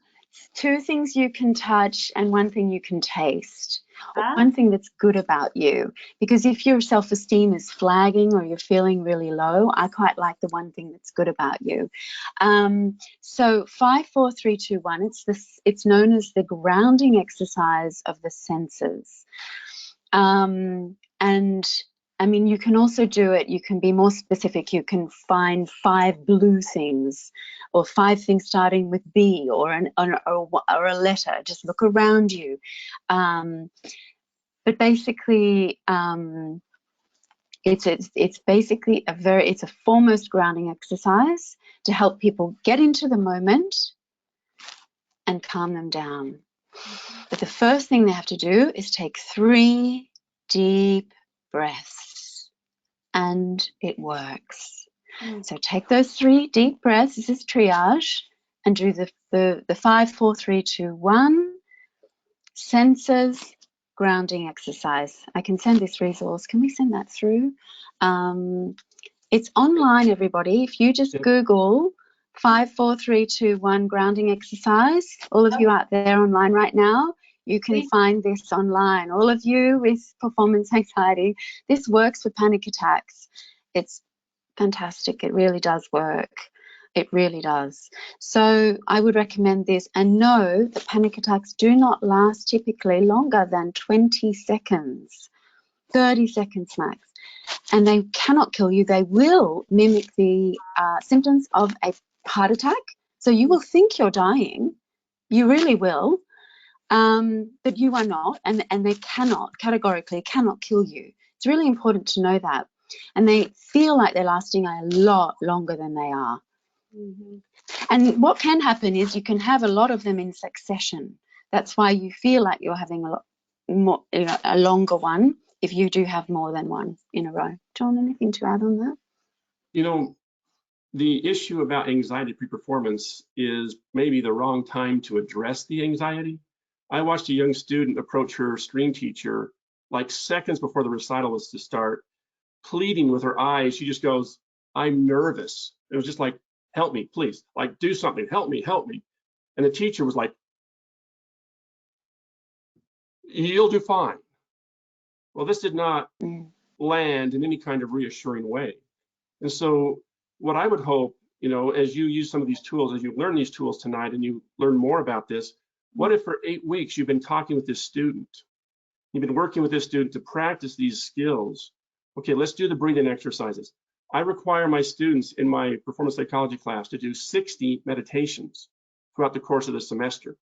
2 things you can touch, and 1 thing you can taste. Or Ah. 1 thing that's good about you. Because if your self-esteem is flagging or you're feeling really low, I quite like the 1 thing that's good about you. So 5, 4, 3, 2, 1. It's known as the grounding exercise of the senses. And I mean, you can also do it, you can be more specific, you can find 5 blue things or 5 things starting with B or a letter. Just look around you. But basically, it's basically it's a foremost grounding exercise to help people get into the moment and calm them down. But the first thing they have to do is take 3 deep breaths, and it works. So take those 3 deep breaths. This is triage, and do the 5, 4, 3, 2, 1 senses grounding exercise. I can send this resource. Can we send that through? It's online, everybody. If you just Google 5, 4, 3, 2, 1 grounding exercise, all of you out there online right now, you can find this online. All of you with performance anxiety, this works for panic attacks. It's fantastic. It really does work. It really does. So I would recommend this, and know that panic attacks do not last typically longer than 20 seconds, 30 seconds max. And they cannot kill you. They will mimic the symptoms of a heart attack. So you will think you're dying. You really will. But you are not, and they categorically cannot kill you. It's really important to know that. And they feel like they're lasting a lot longer than they are. And what can happen is you can have a lot of them in succession. That's why you feel like you're having a lot more, a longer one, if you do have more than 1 in a row. John, anything to add on that? The issue about anxiety pre-performance is maybe the wrong time to address the anxiety. I watched a young student approach her stream teacher like seconds before the recital was to start, pleading with her eyes. She just goes, "I'm nervous." It was just like, "Help me, please, like do something, help me, help me." And the teacher was like, "You'll do fine." Well, this did not land in any kind of reassuring way. And so what I would hope, as you use some of these tools, as you learn these tools tonight and you learn more about this, what if for 8 weeks you've been talking with this student? You've been working with this student to practice these skills. Okay, let's do the breathing exercises. I require my students in my performance psychology class to do 60 meditations throughout the course of the semester.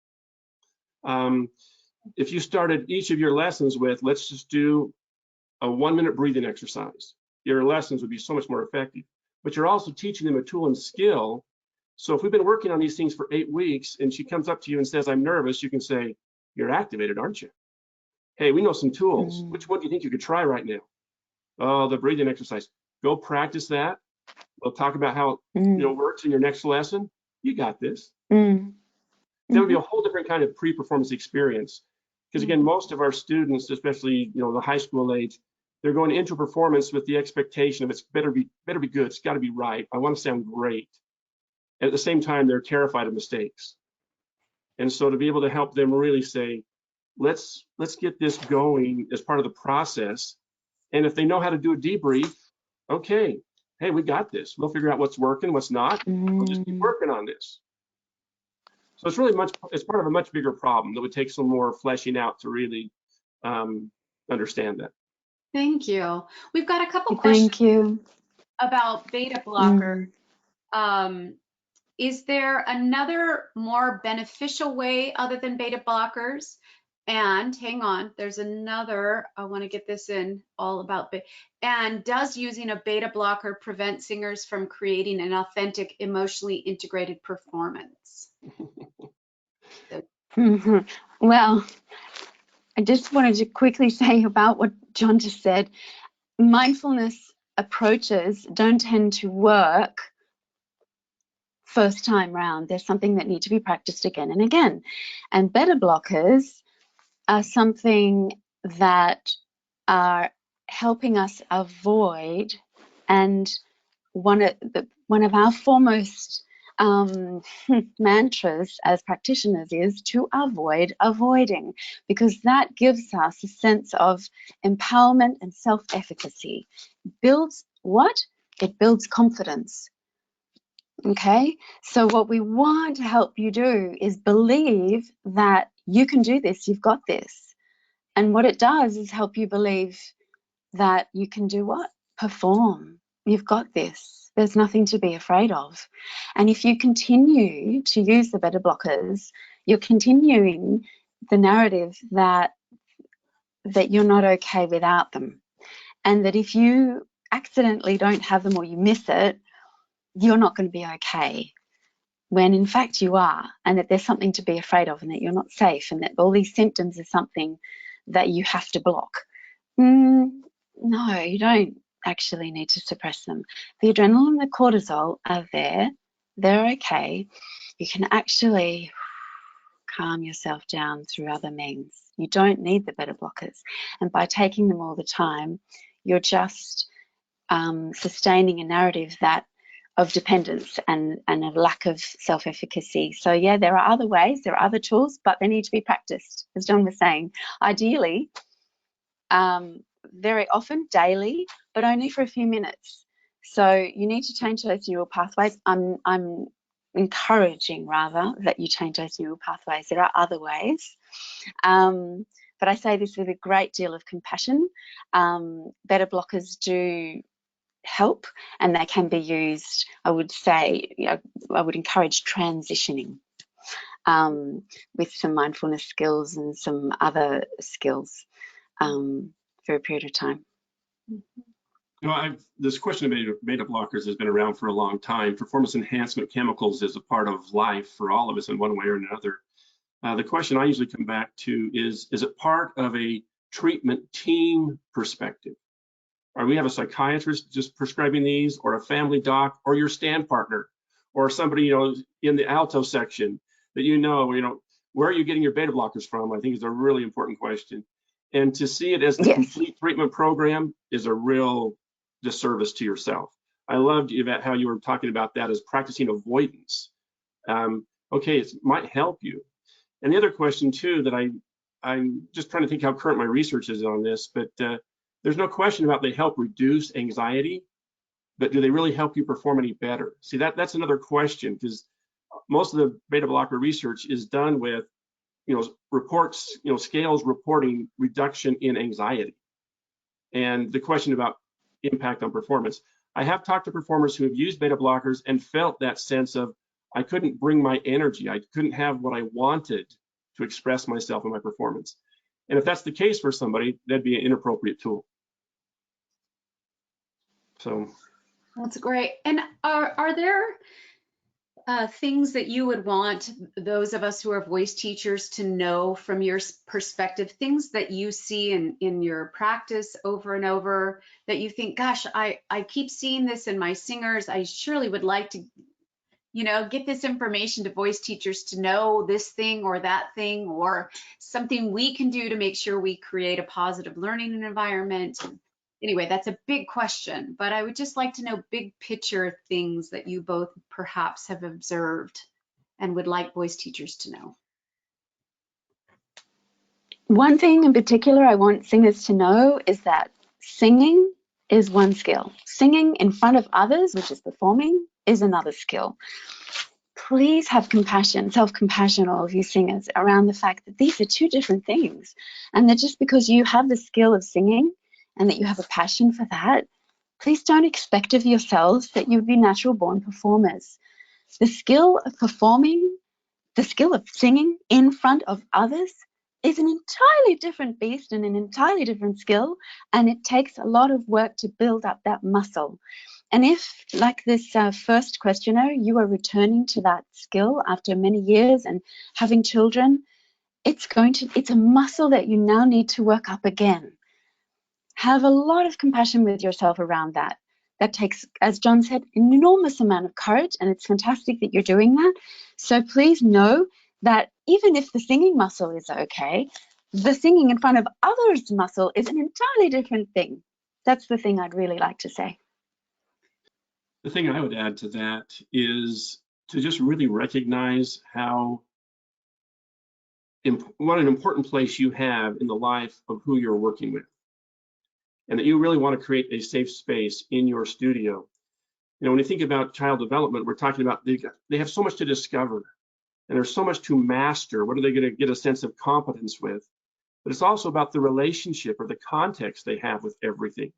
If you started each of your lessons with, let's just do a 1-minute breathing exercise, your lessons would be so much more effective. But you're also teaching them a tool and skill. So if we've been working on these things for 8 weeks and she comes up to you and says, "I'm nervous," you can say, "You're activated, aren't you? Hey, we know some tools. Which one do you think you could try right now?" "Oh, the breathing exercise." Go practice that. We'll talk about how it works in your next lesson. You got this. That would be a whole different kind of pre-performance experience. Because again, most of our students, especially the high school age, they're going into performance with the expectation of it's better be good, it's got to be right, I want to sound great. And at the same time, they're terrified of mistakes. And so to be able to help them really say, let's get this going as part of the process. And if they know how to do a debrief, okay, hey, we got this. We'll figure out what's working, what's not. We'll just keep working on this. So it's really it's part of a much bigger problem that would take some more fleshing out to really understand that. Thank you. We've got a couple questions about beta blocker. Is there another more beneficial way other than beta blockers? And hang on, there's another, I want to get this in all about beta. And does using a beta blocker prevent singers from creating an authentic, emotionally integrated performance? Well, I just wanted to quickly say about what John just said. Mindfulness approaches don't tend to work first time round. There's something that need to be practiced again and again. And beta blockers are something that are helping us avoid And one of our foremost mantras as practitioners is to avoid avoiding, because that gives us a sense of empowerment and self-efficacy. Builds what? It builds confidence. Okay, so what we want to help you do is believe that you can do this, you've got this. And what it does is help you believe that you can do what? Perform. You've got this. There's nothing to be afraid of. And if you continue to use the beta blockers, you're continuing the narrative that you're not okay without them. And that if you accidentally don't have them or you miss it, you're not going to be okay, when in fact you are, and that there's something to be afraid of, and that you're not safe, and that all these symptoms are something that you have to block. No, you don't actually need to suppress them. The adrenaline and the cortisol are there. They're okay. You can actually calm yourself down through other means. You don't need the beta blockers. And by taking them all the time, you're just sustaining a narrative of dependence and a lack of self-efficacy. So yeah, there are other ways, there are other tools, but they need to be practiced, as John was saying. Ideally, very often, daily, but only for a few minutes. So you need to change those neural pathways. I'm encouraging, rather, that you change those neural pathways. There are other ways. But I say this with a great deal of compassion. Beta blockers do help, and they can be used, I would say, I would encourage transitioning with some mindfulness skills and some other skills for a period of time. This question of beta blockers has been around for a long time. Performance enhancement chemicals is a part of life for all of us in one way or another. The question I usually come back to is it part of a treatment team perspective? Or we have a psychiatrist just prescribing these, or a family doc, or your stand partner, or somebody in the alto section that where are you getting your beta blockers from? I think is a really important question. And to see it as the complete treatment program is a real disservice to yourself. I loved, Yvette, how you were talking about that as practicing avoidance. Okay, it might help you. And the other question too that I'm just trying to think how current my research is on this, but there's no question about they help reduce anxiety, but do they really help you perform any better? See, that's another question, because most of the beta blocker research is done with, reports, scales reporting reduction in anxiety. And the question about impact on performance. I have talked to performers who have used beta blockers and felt that sense of, I couldn't bring my energy, I couldn't have what I wanted to express myself in my performance. And if that's the case for somebody, that'd be an inappropriate tool. So that's great. And are there things that you would want those of us who are voice teachers to know from your perspective, things that you see in your practice over and over that you think, gosh, I keep seeing this in my singers. I surely would like to, get this information to voice teachers to know this thing or that thing, or something we can do to make sure we create a positive learning environment. Anyway, that's a big question, but I would just like to know big picture things that you both perhaps have observed and would like voice teachers to know. One thing in particular I want singers to know is that singing is one skill. Singing in front of others, which is performing, is another skill. Please have compassion, self-compassion, all of you singers, around the fact that these are two different things, and that just because you have the skill of singing and that you have a passion for that, please don't expect of yourselves that you'd be natural born performers. The skill of performing, the skill of singing in front of others is an entirely different beast and an entirely different skill, and it takes a lot of work to build up that muscle. And if, like this first questioner, you are returning to that skill after many years and having children, it's a muscle that you now need to work up again. Have a lot of compassion with yourself around that. That takes, as John said, an enormous amount of courage, and it's fantastic that you're doing that. So please know that even if the singing muscle is okay, the singing in front of others muscle is an entirely different thing. That's the thing I'd really like to say. The thing I would add to that is to just really recognize how what an important place you have in the life of who you're working with, and that you really want to create a safe space in your studio. You know, when you think about child development, we're talking about they have so much to discover, and there's so much to master. What are they going to get a sense of competence with? But it's also about the relationship or the context they have with everything.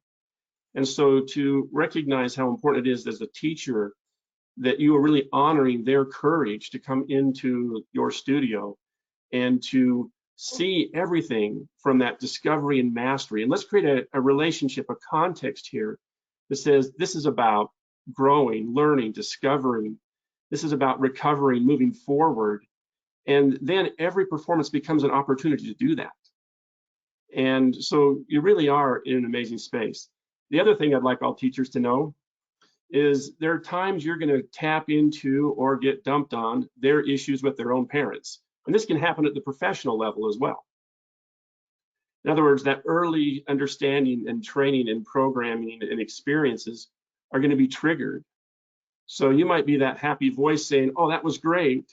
And so to recognize how important it is as a teacher that you are really honoring their courage to come into your studio and to see everything from that discovery and mastery. And let's create a relationship, a context here that says this is about growing, learning, discovering. This is about recovering, moving forward. And then every performance becomes an opportunity to do that. And so you really are in an amazing space. The other thing I'd like all teachers to know is there are times you're going to tap into or get dumped on their issues with their own parents. And this can happen at the professional level as well. In other words, that early understanding and training and programming and experiences are going to be triggered. So you might be that happy voice saying, oh, that was great,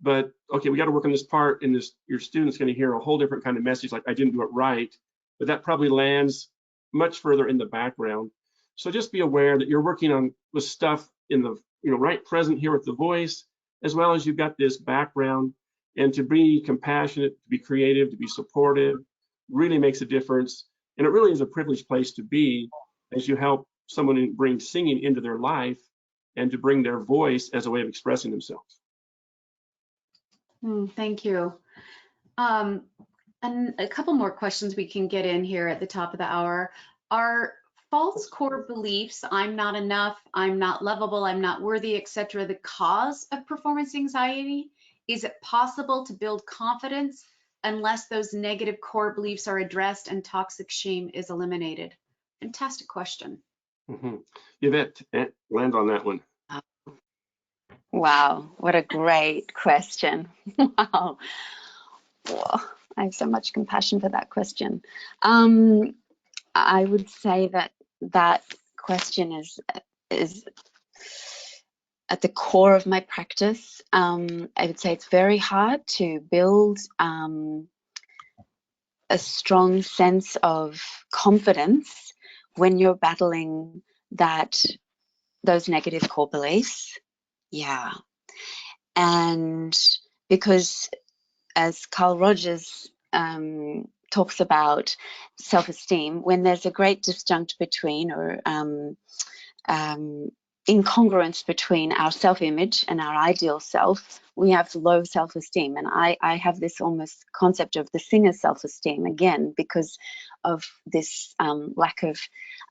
but okay, we got to work on this part, and your student's going to hear a whole different kind of message, like I didn't do it right, but that probably lands much further in the background. So just be aware that you're working on with stuff in the right present here with the voice, as well as you've got this background. And to be compassionate, to be creative, to be supportive really makes a difference. And it really is a privileged place to be as you help someone bring singing into their life and to bring their voice as a way of expressing themselves. Thank you. And a couple more questions we can get in here at the top of the hour. Are false core beliefs, I'm not enough, I'm not lovable, I'm not worthy, etc., the cause of performance anxiety? Is it possible to build confidence unless those negative core beliefs are addressed and toxic shame is eliminated? Fantastic question. Yvette, land on that one. Wow, what a great question. Wow. Oh, I have so much compassion for that question. I would say that question is at the core of my practice. I would say it's very hard to build a strong sense of confidence when you're battling those negative core beliefs. Yeah. And because as Carl Rogers talks about self-esteem, when there's a great disjunct between or incongruence between our self-image and our ideal self, we have low self-esteem. And I have this almost concept of the singer's self-esteem, again, because of this lack of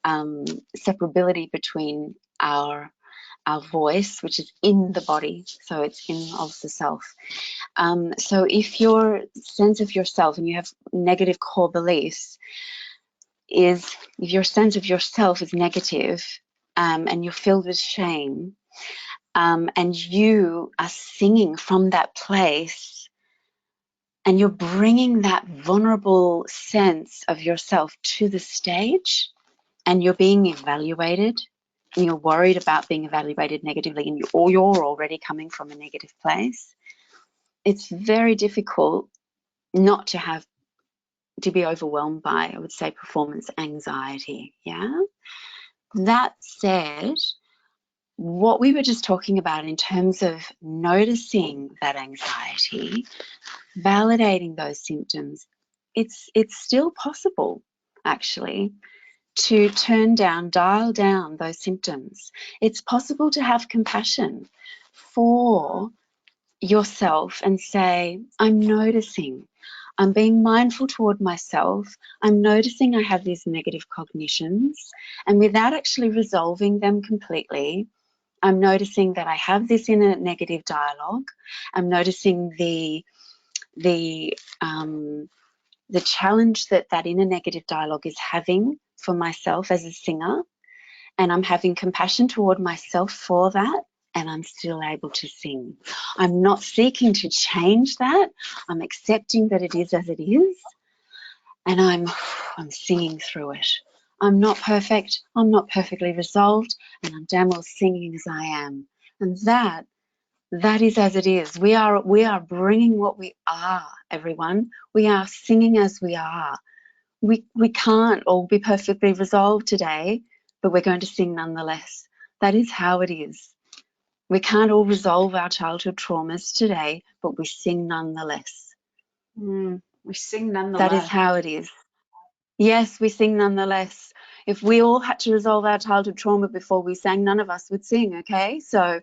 separability between our voice, which is in the body, so it's in of the self. So if your sense of yourself, and you have negative core beliefs, if your sense of yourself is negative, and you're filled with shame, and you are singing from that place, and you're bringing that vulnerable sense of yourself to the stage, and you're being evaluated, and you're worried about being evaluated negatively, and you're already coming from a negative place, it's very difficult not to be overwhelmed by, I would say, performance anxiety. Yeah. That said, what we were just talking about in terms of noticing that anxiety, validating those symptoms, it's still possible, actually, to dial down those symptoms. It's possible to have compassion for yourself and say, I'm noticing, I'm being mindful toward myself, I'm noticing I have these negative cognitions, and without actually resolving them completely, I'm noticing that I have this inner negative dialogue. I'm noticing the challenge that inner negative dialogue is having for myself as a singer, and I'm having compassion toward myself for that, and I'm still able to sing. I'm not seeking to change that. I'm accepting that it is as it is, and I'm singing through it. I'm not perfect, I'm not perfectly resolved, and I'm damn well singing as I am. And that is as it is. We are bringing what we are, everyone. We are singing as we are. We can't all be perfectly resolved today, but we're going to sing nonetheless. That is how it is. We can't all resolve our childhood traumas today, but we sing nonetheless. We sing nonetheless. That is how it is. Yes, we sing nonetheless. If we all had to resolve our childhood trauma before we sang, none of us would sing, okay? So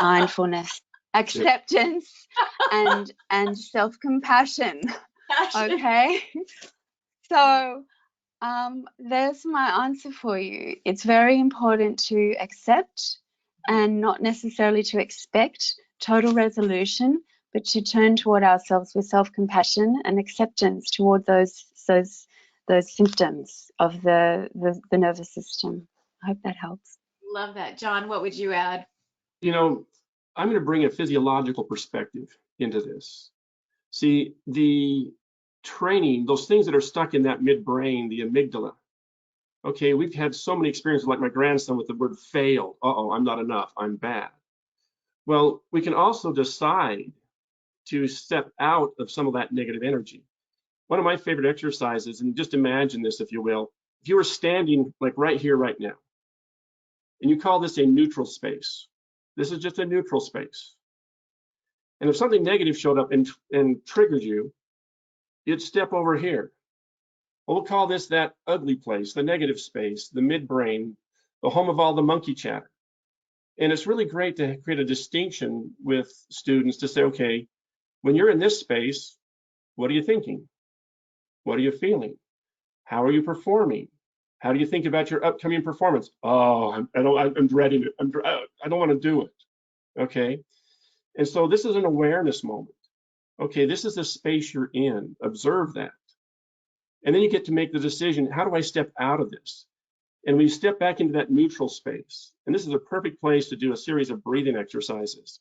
mindfulness, acceptance, and self-compassion, okay? So there's my answer for you. It's very important to accept and not necessarily to expect total resolution, but to turn toward ourselves with self-compassion and acceptance toward those symptoms of the nervous system. I hope that helps. Love that. John, what would you add? You know, I'm going to bring a physiological perspective into this. See, the training, those things that are stuck in that midbrain, the amygdala. Okay, we've had so many experiences like my grandson with the word failed. Uh-oh, I'm not enough, I'm bad. Well, we can also decide to step out of some of that negative energy. One of my favorite exercises, and just imagine this, if you will, if you were standing like right here, right now, and you call this a neutral space. This is just a neutral space. And if something negative showed up and triggered you, you'd step over here. Well, we'll call this that ugly place, the negative space, the midbrain, the home of all the monkey chatter. And it's really great to create a distinction with students to say, okay, when you're in this space, what are you thinking? What are you feeling? How are you performing? How do you think about your upcoming performance? Oh, I'm dreading it. I don't want to do it. Okay. And so this is an awareness moment. Okay, this is the space you're in. Observe that. And then you get to make the decision, how do I step out of this? And we step back into that neutral space. And this is a perfect place to do a series of breathing exercises.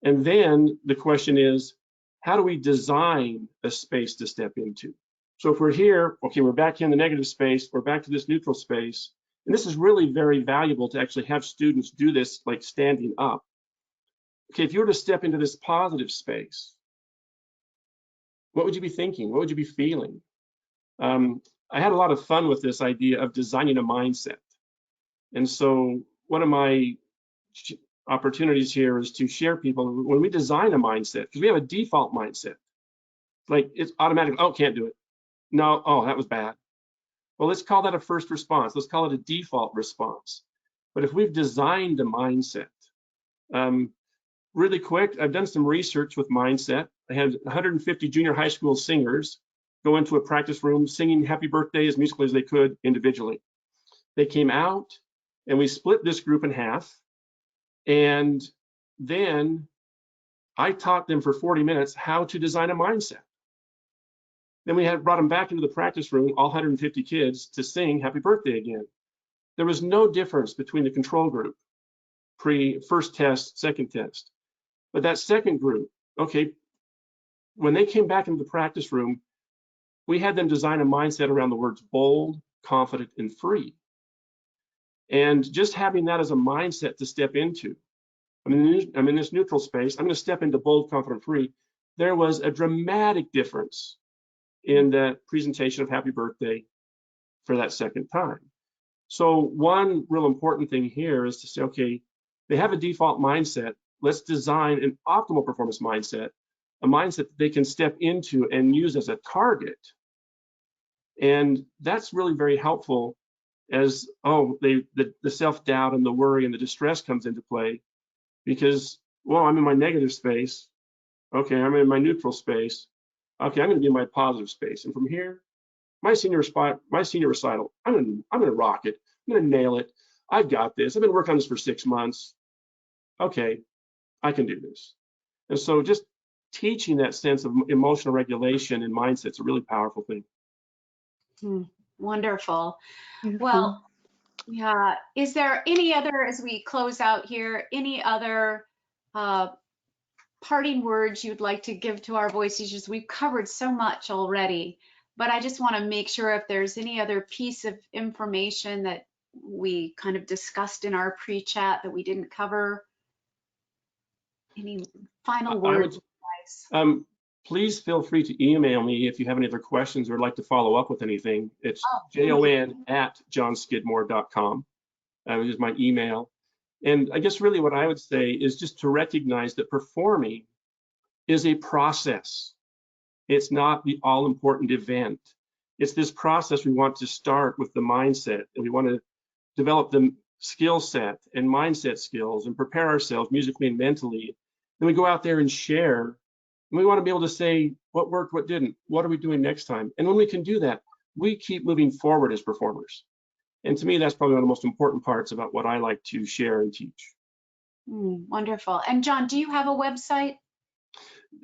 And then the question is, how do we design a space to step into? So if we're here, okay, we're back in the negative space, we're back to this neutral space. And this is really very valuable to actually have students do this like standing up. Okay, if you were to step into this positive space, what would you be thinking? What would you be feeling? I had a lot of fun with this idea of designing a mindset. And so one of my opportunities here is to share people when we design a mindset, because we have a default mindset. Like it's automatic, oh, can't do it. No, oh, that was bad. Well, let's call that a first response. Let's call it a default response. But if we've designed a mindset, really quick, I've done some research with mindset. I had 150 junior high school singers go into a practice room singing happy birthday as musically as they could individually. They came out and we split this group in half. And then I taught them for 40 minutes how to design a mindset. Then we brought them back into the practice room, all 150 kids, to sing happy birthday again. There was no difference between the control group, first test, second test. But that second group, okay, when they came back into the practice room, we had them design a mindset around the words bold, confident, and free. And just having that as a mindset to step into, I'm in this neutral space, I'm going to step into bold, confident, free. There was a dramatic difference in that presentation of happy birthday for that second time. So one real important thing here is to say, okay, they have a default mindset. Let's design an optimal performance mindset, a mindset that they can step into and use as a target. And that's really very helpful as, the self-doubt and the worry and the distress comes into play because, well, I'm in my negative space. Okay, I'm in my neutral space. Okay, I'm going to be in my positive space. And from here, my senior recital, I'm going to rock it. I'm going to nail it. I've got this. I've been working on this for 6 months. Okay, I can do this. And so just teaching that sense of emotional regulation and mindset is a really powerful thing. Wonderful. Beautiful. Well, yeah. Is there any other, as we close out here, any other parting words you'd like to give to our voice teachers? We've covered so much already, but I just want to make sure if there's any other piece of information that we kind of discussed in our pre-chat that we didn't cover. Any final words? Please feel free to email me if you have any other questions or would like to follow up with anything. It's jon@johnskidmore.com. Is my email. And I guess really what I would say is just to recognize that performing is a process. It's not the all-important event. It's this process we want to start with the mindset, and we want to develop the skill set and mindset skills and prepare ourselves musically and mentally. Then we go out there and share, and we want to be able to say what worked, what didn't, what are we doing next time? And when we can do that, we keep moving forward as performers. And to me, that's probably one of the most important parts about what I like to share and teach. Wonderful. And John, do you have a website?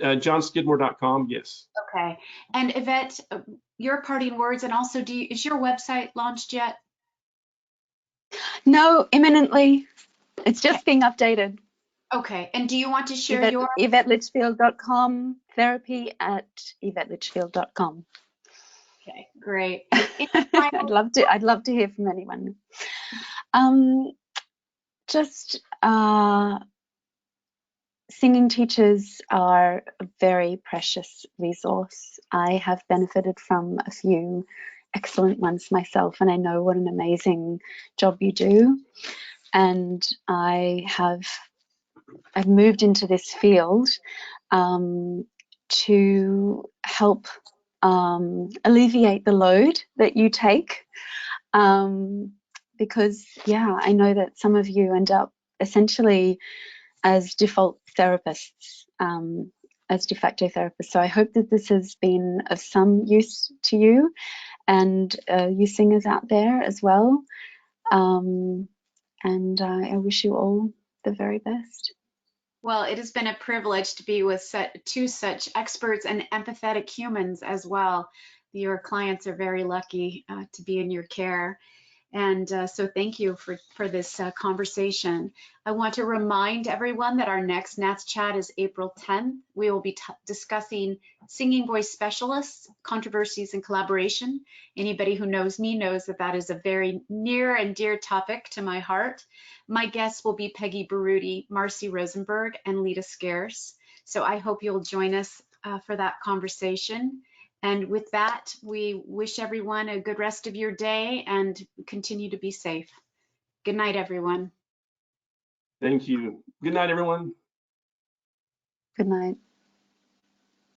JohnSkidmore.com, yes. Okay. And Yvette, your parting words, and also, is your website launched yet? No, imminently. It's just being updated. Okay. And do you want to share your YvetteLitchfield.com, therapy@YvetteLitchfield.com. Okay, great. I'd love to hear from anyone. Singing teachers are a very precious resource. I have benefited from a few excellent ones myself, and I know what an amazing job you do. And I've moved into this field to help alleviate the load that you take, because I know that some of you end up essentially as default therapists, as de facto therapists. So I hope that this has been of some use to you and you singers out there as well. And I wish you all the very best. Well, it has been a privilege to be with two such experts and empathetic humans as well. Your clients are very lucky to be in your care. And so thank you for this conversation. I want to remind everyone that our next NATS chat is April 10th. We will be discussing singing voice specialists, controversies, and collaboration. Anybody who knows me knows that that is a very near and dear topic to my heart. My guests will be Peggy Baruti, Marcy Rosenberg, and Lita Scarce. So I hope you'll join us for that conversation. And with that, we wish everyone a good rest of your day and continue to be safe. Good night, everyone. Thank you. Good night, everyone. Good night.